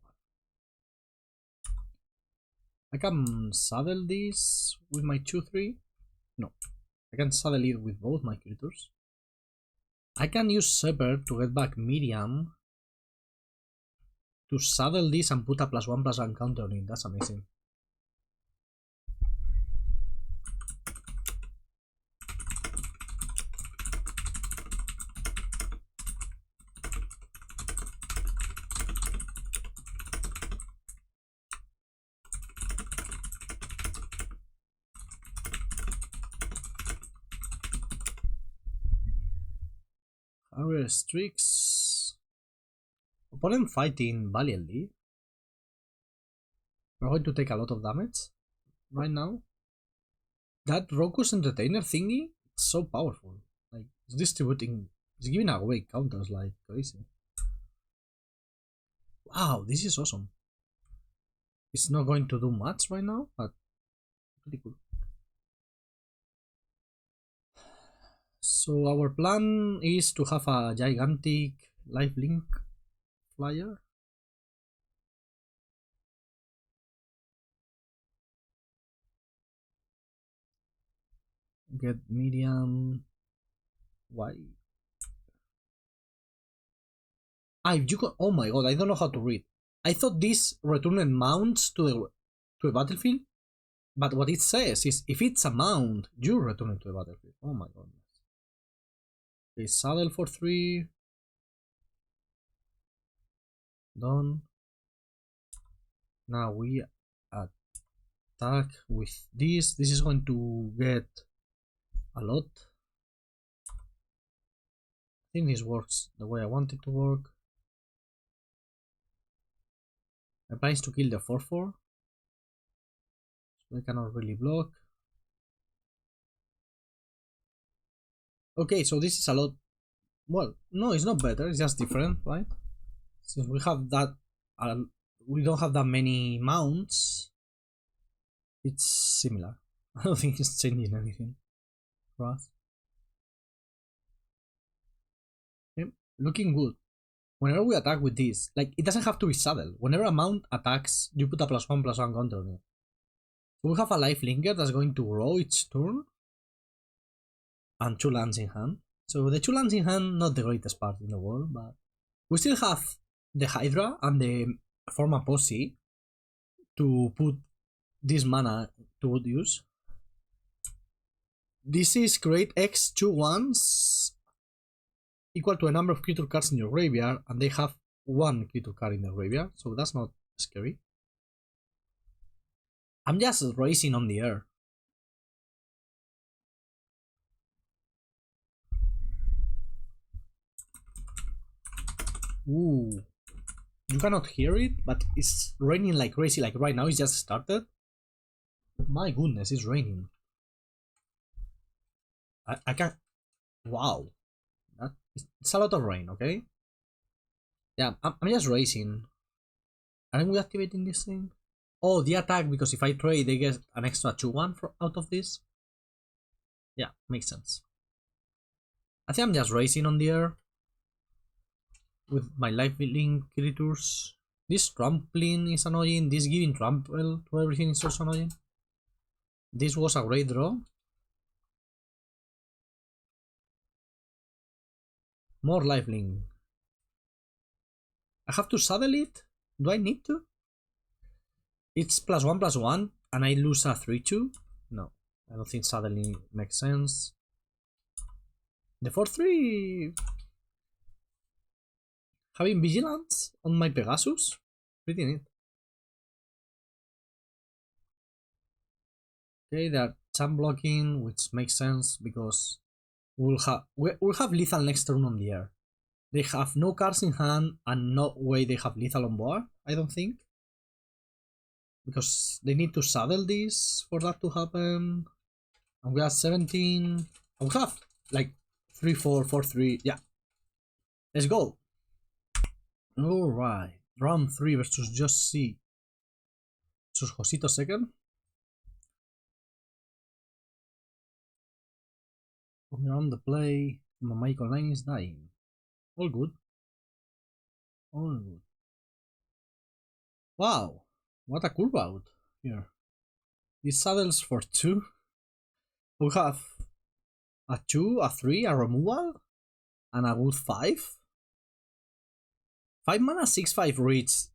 I can saddle this with my 2-3. No, I can saddle it with both my creatures. I can use Shepherd to get back Miriam to saddle this and put a +1/+1 counter on it. That's amazing. Harrier Strix. Opponent fighting valiantly. We're going to take a lot of damage right now. That Roku's Entertainer thingy, it's so powerful. Like, it's distributing, it's giving away counters like crazy. Wow, this is awesome. It's not going to do much right now, but pretty cool. So our plan is to have a gigantic lifelink flyer. Get medium. Why? If you go, oh my god, I don't know how to read. I thought this returned mounts to a battlefield, but what it says is if it's a mount, you return it to the battlefield. Oh my god. Okay, saddle for 3. Done. Now we attack with this. This is going to get a lot. I think this works the way I want it to work. My plan is to kill the 4/4. So they cannot really block. Okay, so this is a lot. Well, no, it's not better. It's just different, right? Since we have that, we don't have that many mounts. It's similar. I don't think it's changing anything for us. Okay, looking good. Whenever we attack with this, like, it doesn't have to be saddle. Whenever a mount attacks, you put a +1/+1 counter on it. So we have a life linker that's going to grow each turn. And 2 lands in hand. So the 2 lands in hand, not the greatest part in the world, but we still have the Hydra and the Forma Posse to put this mana to good use. This is create X 2/1s equal to a number of creature cards in your graveyard, and they have 1 creature card in the graveyard, so that's not scary. I'm just racing on the air. Ooh. You cannot hear it, but it's raining like crazy. Like right now, it's just started. My goodness, it's raining. I can't. Wow. It's a lot of rain, okay? Yeah, I'm just racing. Aren't we activating this thing? Oh, the attack, because if I trade, they get an extra 2/1 out of this. Yeah, makes sense. I think I'm just racing on the air with my life-link creatures. This trampling is annoying. This giving trample to everything is also annoying. This was a great draw. More lifelink. I have to saddle it? Do I need to? It's +1/+1 and I lose a 3/2? No, I don't think saddling makes sense. The 4/3... Having vigilance on my Pegasus? Pretty neat. Okay, they are champ blocking, which makes sense because we'll have lethal next turn on the air. They have no cards in hand and no way they have lethal on board, I don't think. Because they need to saddle this for that to happen. And we have 17. And we have like 3/4, 4/3. Yeah. Let's go. Alright. Round 3 versus Just C. Versus Josito second. Coming on the play. My mic online is dying. All good. All good. Wow, what a curve out here. These saddles for 2. We have a 2, a 3, a removal, and a good 5. 5 mana, 6/5 reach.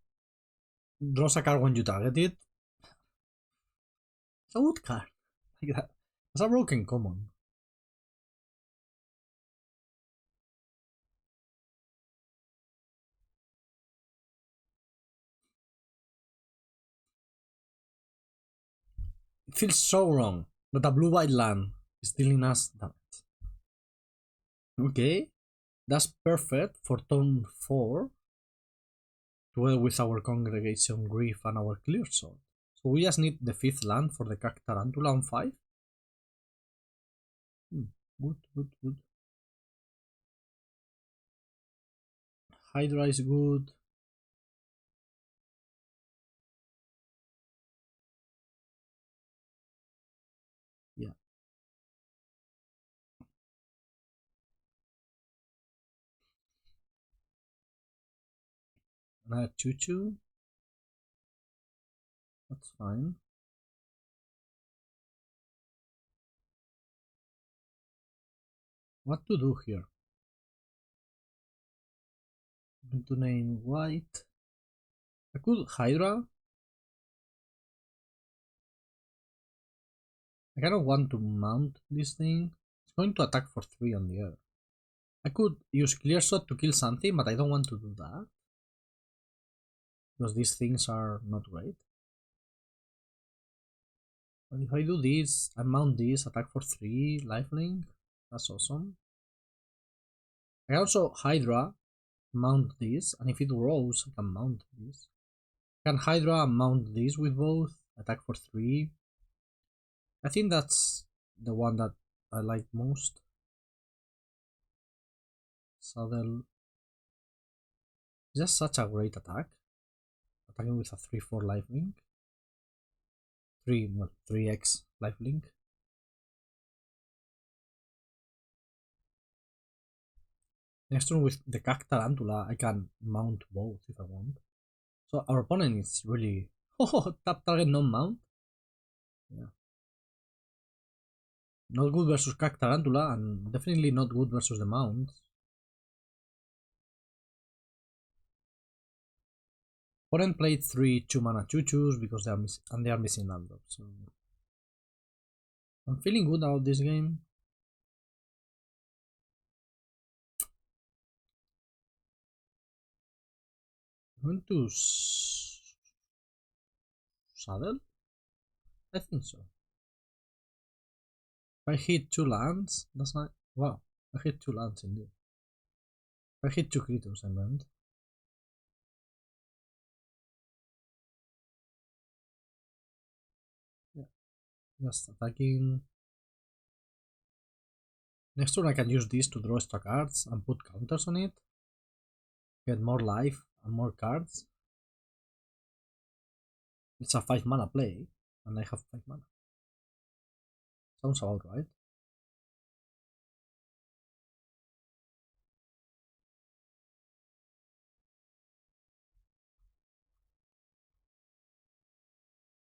Draws a card when you target it. It's a good card. Like that. It's a broken common. It feels so wrong that a blue-white land is dealing us damage. Okay, that's perfect for turn 4, together with our Congregation Grief and our Clear Sword. So we just need the 5th land for the Cactarantula on 5. Good, good, good. Hydra is good. Yeah. Another 2/2. That's fine. What to do here? I'm going to name white. I could Hydra. I kind of want to mount this thing. It's going to attack for 3 on the air. I could use Clear Shot to kill something, but I don't want to do that. Because these things are not great. But if I do this, I mount this, attack for 3, lifelink. That's awesome. I also Hydra, mount this, and if it rolls, I can mount this. I can Hydra mount this with both, attack for 3. I think that's the one that I like most. Saddle. Just such a great attack. Attacking with a 3/4 lifelink. 3x lifelink. Next turn with the Cactarantula, I can mount both if I want. So our opponent is really... Oh, tap target non-mount. Yeah. Not good versus Cactarantula, and definitely not good versus the mount. Opponent played 3 2-mana 2/2s because they are missing land drop. So I'm feeling good about this game. I'm going to saddle? I think so. If I hit 2 lands, that's not... Wow, I hit 2 lands indeed. If I hit 2 creatures, I meant. Yeah, just attacking. Next turn I can use this to draw extra cards and put counters on it. Get more life and more cards. It's a 5 mana play, and I have 5 mana. Sounds about right.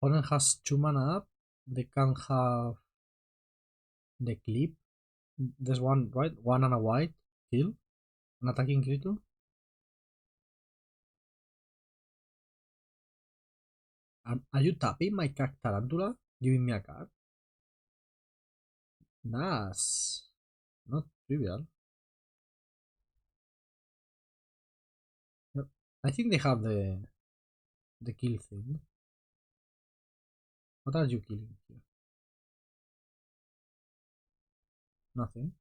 Opponent has 2 mana up. They can have the clip. There's one, right? 1 and a white. Kill. An attacking creature. Are you tapping my Cactarantula? Giving me a card? Nice. Not trivial. Yep. I think they have the kill thing. What are you killing here? Nothing.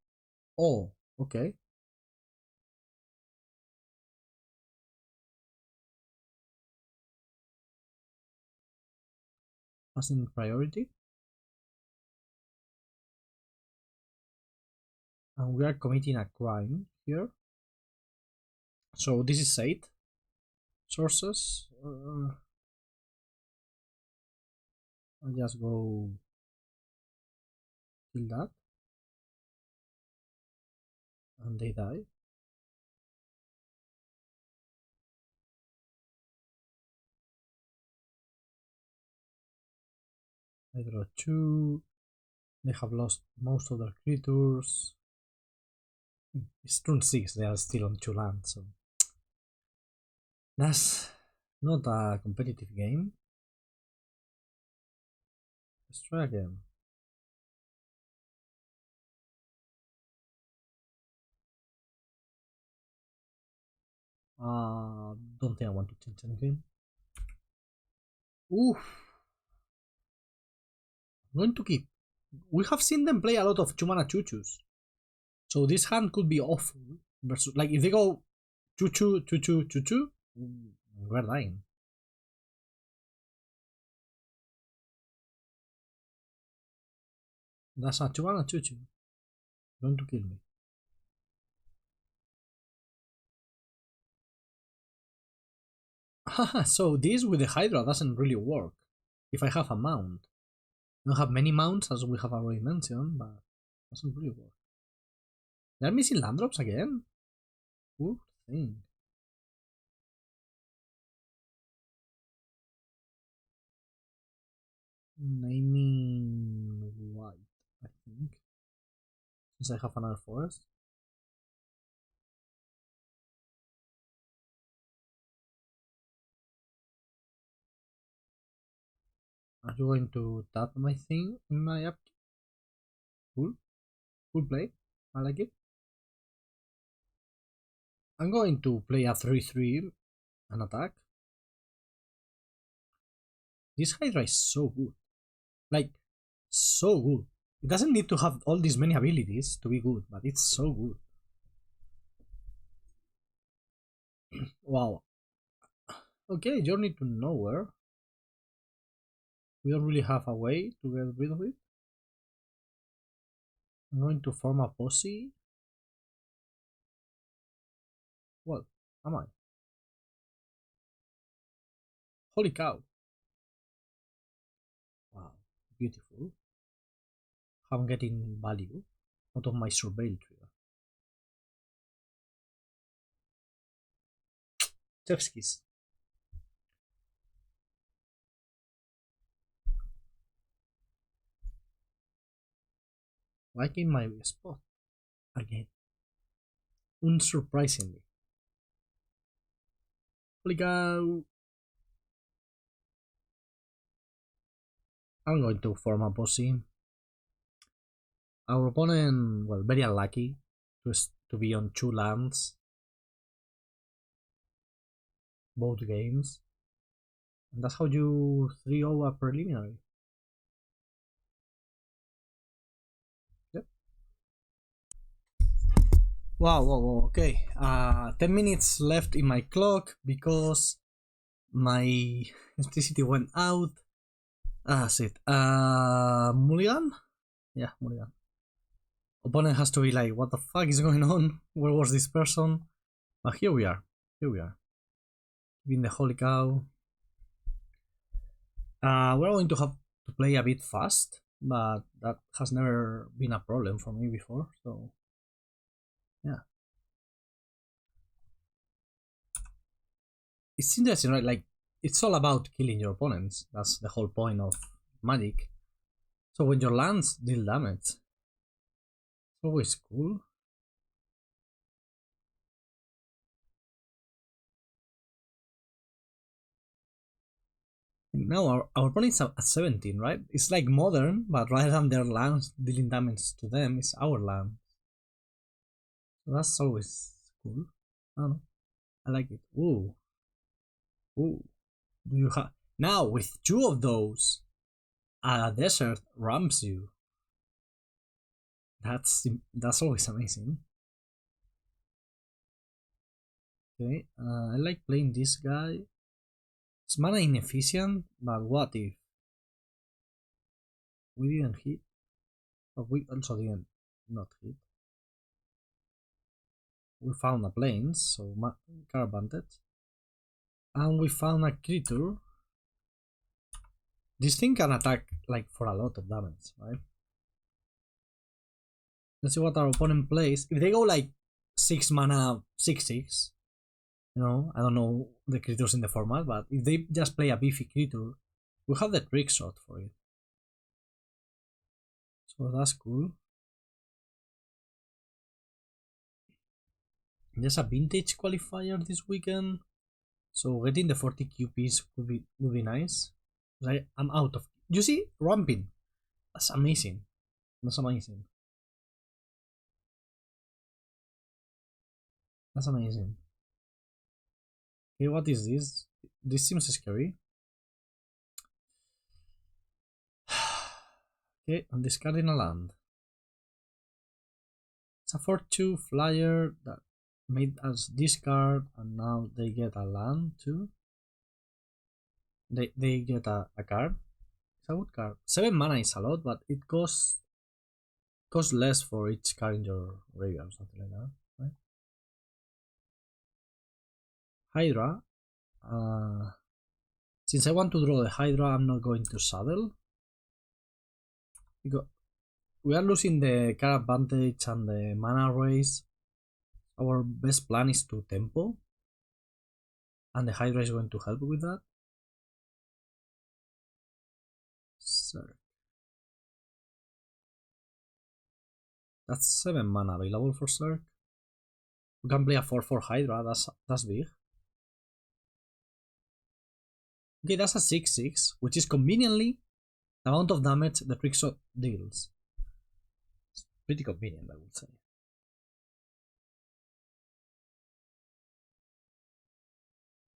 Oh, okay. Passing priority. And we are committing a crime here. So this is 8 sources. I'll just go kill that. And they die. I draw 2. They have lost most of their creatures. It's turn 6, they are still on 2 lands, so that's not a competitive game. Let's try again. Don't think I want to change anything. Oof. I'm going to keep. We have seen them play a lot of 2-mana choo-choos. So this hand could be awful. Versus, like, if they go choo-choo, choo-choo, choo-choo, we're dying. That's a 2-mana choo-choo. Going to kill me. So this with the Hydra doesn't really work. If I have a mount. I don't have many mounts as we have already mentioned, but it doesn't really work. They're missing land drops again? Poor thing. Naming white, I think. Since I have another forest. Are you going to tap my thing in my upkeep? Cool. Cool play. I like it. I'm going to play a 3-3 and attack. This Hydra is so good. Like, so good. It doesn't need to have all these many abilities to be good, but it's so good. Wow. Okay, Journey to Nowhere. We don't really have a way to get rid of it. I'm going to form a posse. What am I? Holy cow. Wow, beautiful. I'm getting value out of my surveil trigger. Chef's kiss. Like in my spot again. Unsurprisingly. Holy cow. I'm going to form a posse. Our opponent, well, very unlucky to be on 2 lands both games. And that's how you 3-0 a preliminary. Yep. Wow, okay. 10 minutes left in my clock because my electricity went out. That's it. Mulligan? Yeah, Mulligan. Opponent has to be like, what the fuck is going on? Where was this person? But here we are. In the holy cow. We're going to have to play a bit fast, but that has never been a problem for me before, so yeah. It's interesting, right? Like, it's all about killing your opponents. That's the whole point of Magic. So when your lands deal damage, it's always cool. Now our opponent's at 17, right? It's like modern, but rather than their lands dealing damage to them, it's our land. So that's always cool. I don't know. I like it. Ooh. Ooh. Do you have now with 2 of those? A desert ramps you. That's always amazing. Okay, I like playing this guy. It's mana inefficient, but what if we didn't hit? But we also didn't not hit. We found a plains, so card advantage. And we found a creature. This thing can attack like for a lot of damage, right? Let's see what our opponent plays. If they go like 6 mana 6/6, you know, I don't know the creatures in the format, but if they just play a beefy creature, we have the trick shot for it. So that's cool. There's a vintage qualifier this weekend, so getting the 40 QPs would be nice. I'm out of. You see, ramping. That's amazing. That's amazing. That's amazing. Okay, what is this? This seems scary. Okay, I'm discarding a land. It's a 4/2 flyer that made us discard, and now they get a land too. They get a card. It's a good card. 7 mana is a lot, but it costs less for each card in your graveyard or something like that, right? Hydra. Since I want to draw the Hydra, I'm not going to saddle. Because we are losing the card advantage and the mana raise. Our best plan is to tempo. And the Hydra is going to help with that. Sir. That's 7 mana available for Zerg. We can play a 4/4 Hydra, that's big. Okay, that's a 6/6, which is conveniently the amount of damage the Quixote deals. It's pretty convenient, I would say.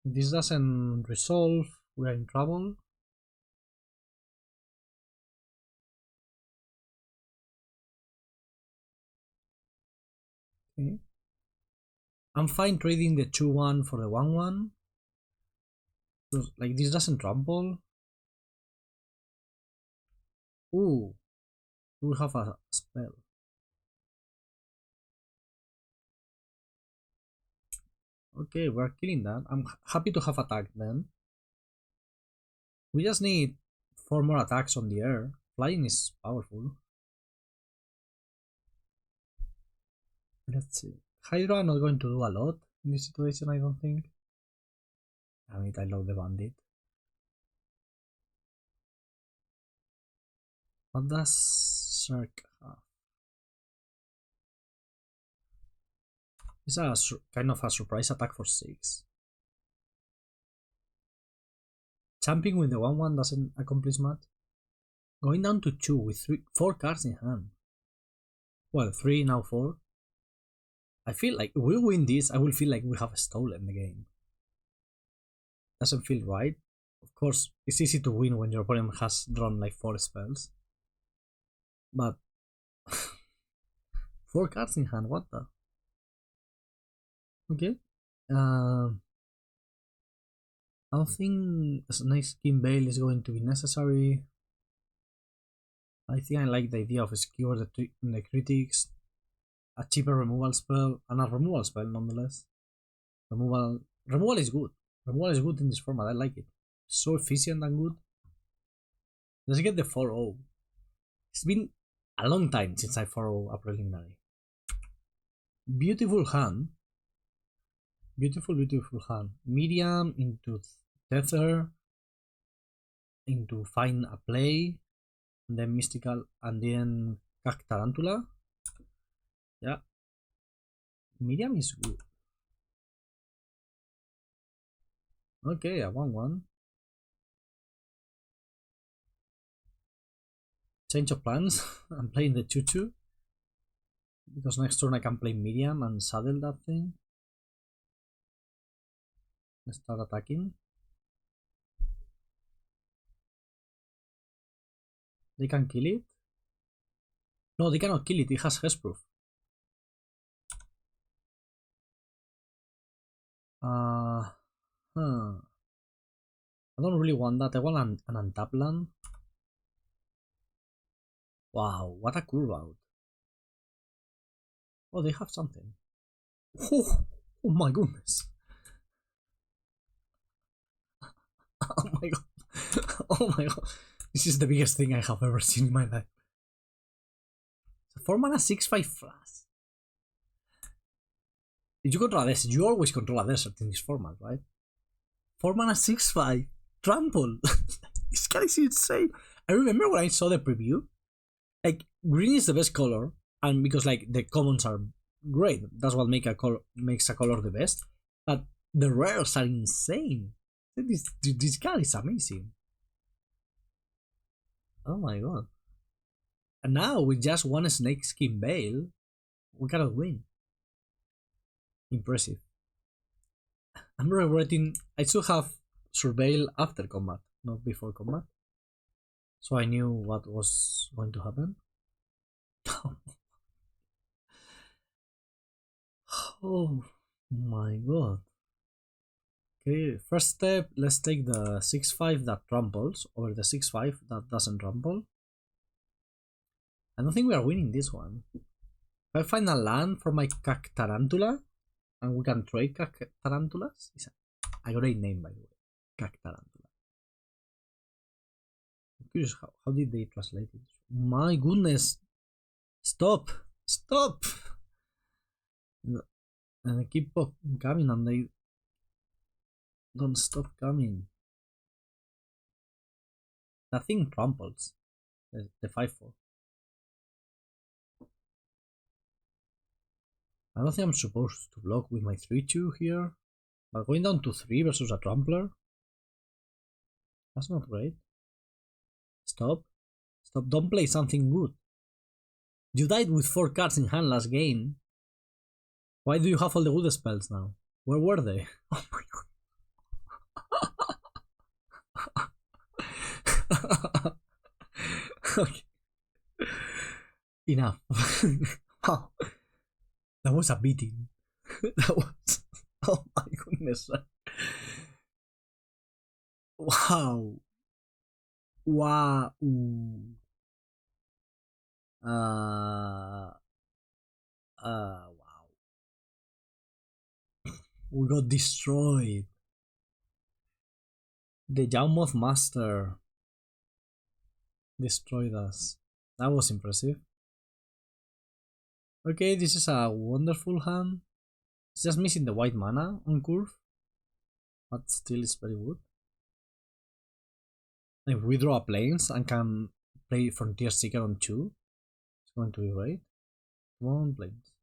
If this doesn't resolve, we are in trouble. Okay. I'm fine trading the 2/1 for the 1/1. Like, this doesn't trample. Ooh, we have a spell. Okay, we're killing that. I'm happy to have attacked then. We just need 4 more attacks on the air. Flying is powerful. Let's see. Hydra not going to do a lot in this situation, I don't think. I mean, I love the bandit. What does Zerg have? It's a kind of a surprise attack for 6. Jumping with the 1/1 doesn't accomplish much. Going down to 2 with 4 cards in hand. Well, 3, now 4. I feel like if we win this, I will feel like we have stolen the game. Doesn't feel right. Of course, it's easy to win when your opponent has drawn like 4 spells. But 4 cards in hand, what the? Okay. I don't think Snake Skin Veil is going to be necessary. I think I like the idea of Skewer the critics, a cheaper removal spell, and a removal spell nonetheless. Removal is good. Removal is good in this format, I like it. So efficient and good. Let's get the 4/0. It's been a long time since I 4/0 a preliminary. Beautiful hand. Beautiful hand. Medium into Tether, into Find a Play, and then Mystical, and then Cactarantula. Yeah. Medium is good. Okay, a 1/1. Change of plans. I'm playing the 2/2. Because next turn I can play medium and saddle that thing. Let's start attacking. They can kill it? No, they cannot kill it. It has hexproof. I don't really want that. I want an untap land. Wow, what a curve out. Oh, they have something. Oh my goodness. Oh my god. Oh my god. This is the biggest thing I have ever seen in my life. 4 mana 6/5 flash. If you control a desert, you always control a desert in this format, right? 4 mana 6/5 trample. This guy is insane. I remember when I saw the preview, Like green is the best color, and because like the commons are great, that's what makes a color the best. But the rares are insane. This card is amazing. Oh my god! And now with just one snake skin veil, we cannot win. Impressive. I'm regretting. I should have surveilled after combat, not before combat, so I knew what was going to happen. Oh my god. Okay, first step, let's take the 6-5 that tramples over the 6-5 that doesn't trample. I don't think we are winning this one. If I find a land for my Cactarantula, and we can trade Cactarantulas, it's a great name by the way, Cactarantula. I'm curious, how did they translate it? My goodness! Stop! Stop! And they keep coming and they don't stop coming. That thing tramples. The 5-4. I don't think I'm supposed to block with my 3-2 here. But going down to 3 versus a trampler? That's not great. Stop. Stop. Don't play something good. You died with 4 cards in hand last game. Why do you have all the good spells now? Where were they? Oh my god. Okay. Enough. Wow. That was a beating. That was. Oh my goodness. Wow. Wow. Wow. We got destroyed. The Jaumoth Master destroyed us. That was impressive. Okay, this is a wonderful hand. It's just missing the white mana on curve, but still it's very good. If we draw a planes and can play Frontier Seeker on 2, it's going to be great. Come on, planes.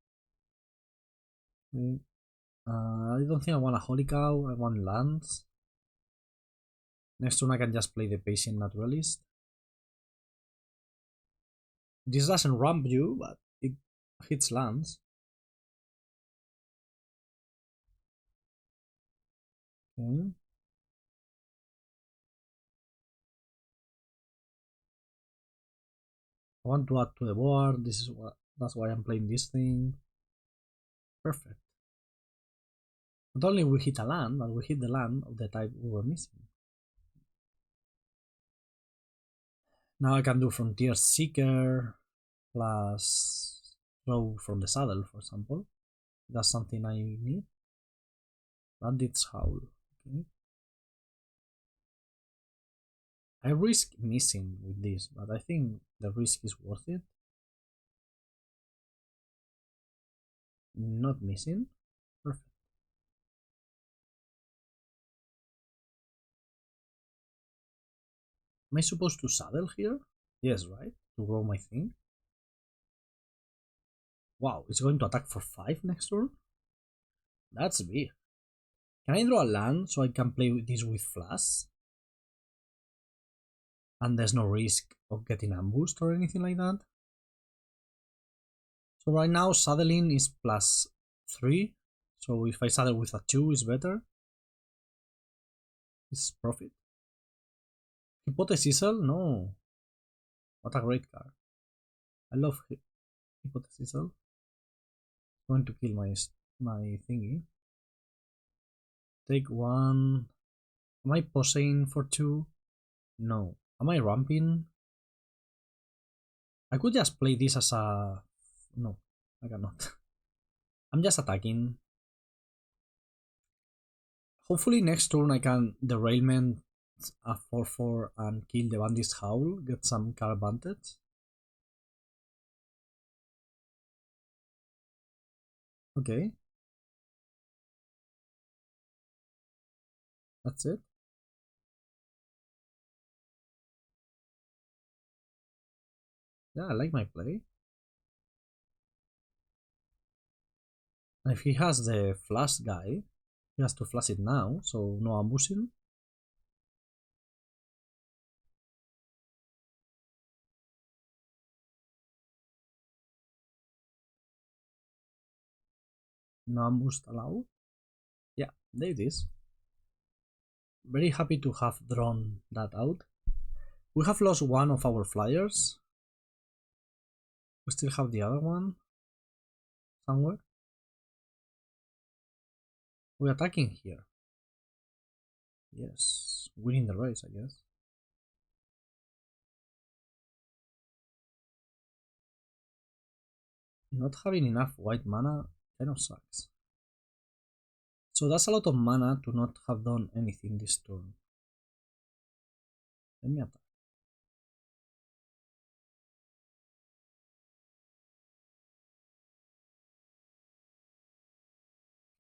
Okay. I don't think I want a Holy Cow, I want lands. Next turn I can just play the Patient Naturalist. This doesn't ramp you, but it hits lands. Okay. I want to add to the board. That's why I'm playing this thing. Perfect. Not only we hit a land, but we hit the land of the type we were missing. Now I can do Frontier Seeker plus throw from the saddle, for example. That's something I need. Bandit's Howl. Okay. I risk missing with this, but I think the risk is worth it. Not missing. Perfect. Am I supposed to saddle here? Yes, right? To grow my thing. Wow, it's going to attack for 5 next turn? That's big. Can I draw a land so I can play with this with flash? And there's no risk of getting ambushed or anything like that? So right now saddling is +3. So if I saddle with a 2 is better. It's profit. Hypothesis? No. What a great card. I love Hypothesis. Going to kill my thingy. Take 1. Am I posing for 2? No. Am I ramping? I could just play this as a... No, I cannot. I'm just attacking. Hopefully next turn I can derailment a 4-4 and kill the Bandit's Howl, get some card advantage. Okay. That's it. Yeah, I like my play. And if he has the flash guy, he has to flash it now, so no ambushing. No ambush allowed. Yeah, there it is. Very happy to have drawn that out. We have lost one of our flyers. We still have the other one somewhere. We're attacking here. Yes, winning the race, I guess. Not having enough white mana kind of sucks. So that's a lot of mana to not have done anything this turn. Let me attack.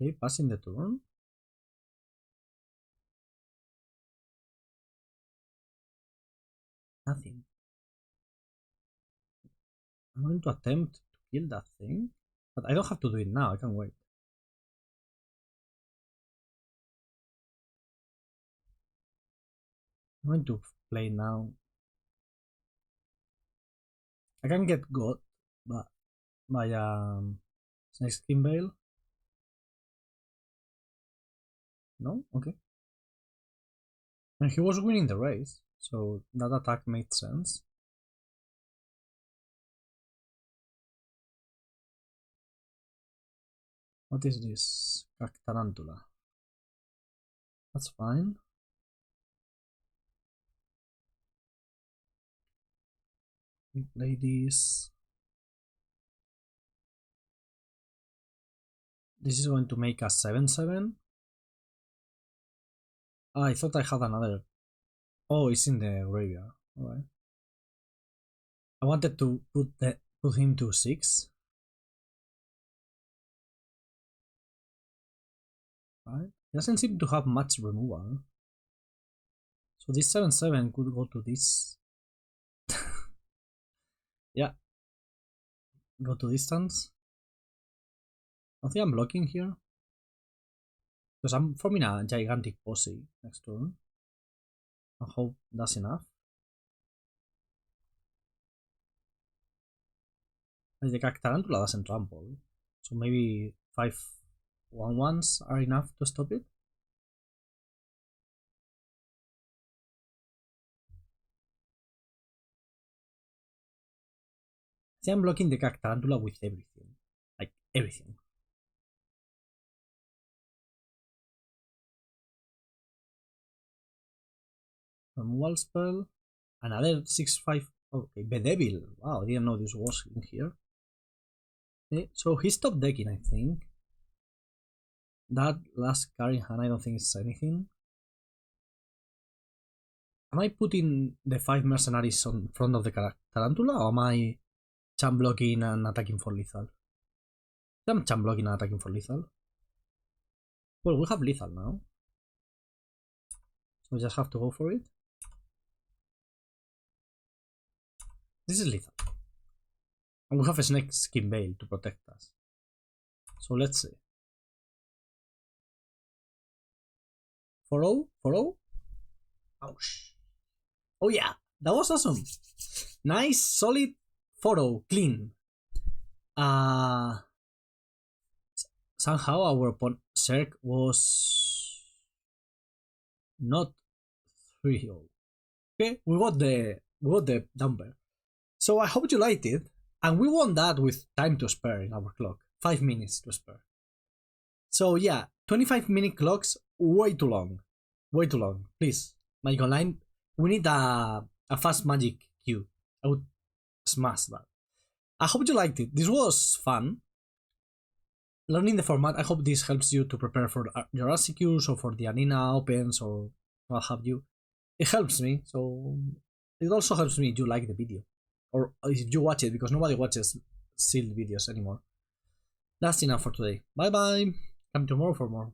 Okay, passing the turn. Nothing. I'm going to attempt to kill that thing, but I don't have to do it now, I can wait. I'm going to play now. I can get God by Snake Skin Veil. No? Okay. And he was winning the race, so that attack made sense. What is this? Tarantula. That's fine. We play this. This is going to make a 7/7. Oh, I thought I had another. Oh, it's in the graveyard. Alright. I wanted to put him to 6. Right? He doesn't seem to have much removal. So this 7/7 could go to this. Yeah. Go to distance. I think I'm blocking here. Because I'm forming a gigantic posse next turn. I hope that's enough. The Tarantula doesn't trample. So maybe 5/1/1s are enough to stop it. See, I'm blocking the Tarantula with everything. Like everything. Removal spell. Another 6/5. Okay, Bedevil. Wow, I didn't know this was in here. Okay, so he stopped decking, I think. That last card in hand, I don't think it's anything. Am I putting the 5 mercenaries on front of the Tarantula, or am I champ blocking and attacking for lethal? I'm champ blocking and attacking for lethal. Well, we have lethal now. So we just have to go for it. This is lethal. And we have a Snake Skin Veil to protect us. So let's see. 4/0? 4/0? Ouch. Oh yeah, that was awesome. Nice, solid 4/0, clean. Somehow our opponent Zerg was not 3/0. Okay, we got the dumper. So I hope you liked it, and we won that with time to spare in our clock, 5 minutes to spare. So yeah, 25-minute clocks, way too long. Way too long. Please, Magic Online, we need a fast magic queue. I would smash that. I hope you liked it. This was fun. Learning the format, I hope this helps you to prepare for your RCQs or for the Arena Opens or what have you. It helps me, so it also helps me if you like the video. Or if you watch it, because nobody watches sealed videos anymore. That's enough for today. Bye bye. Come tomorrow for more.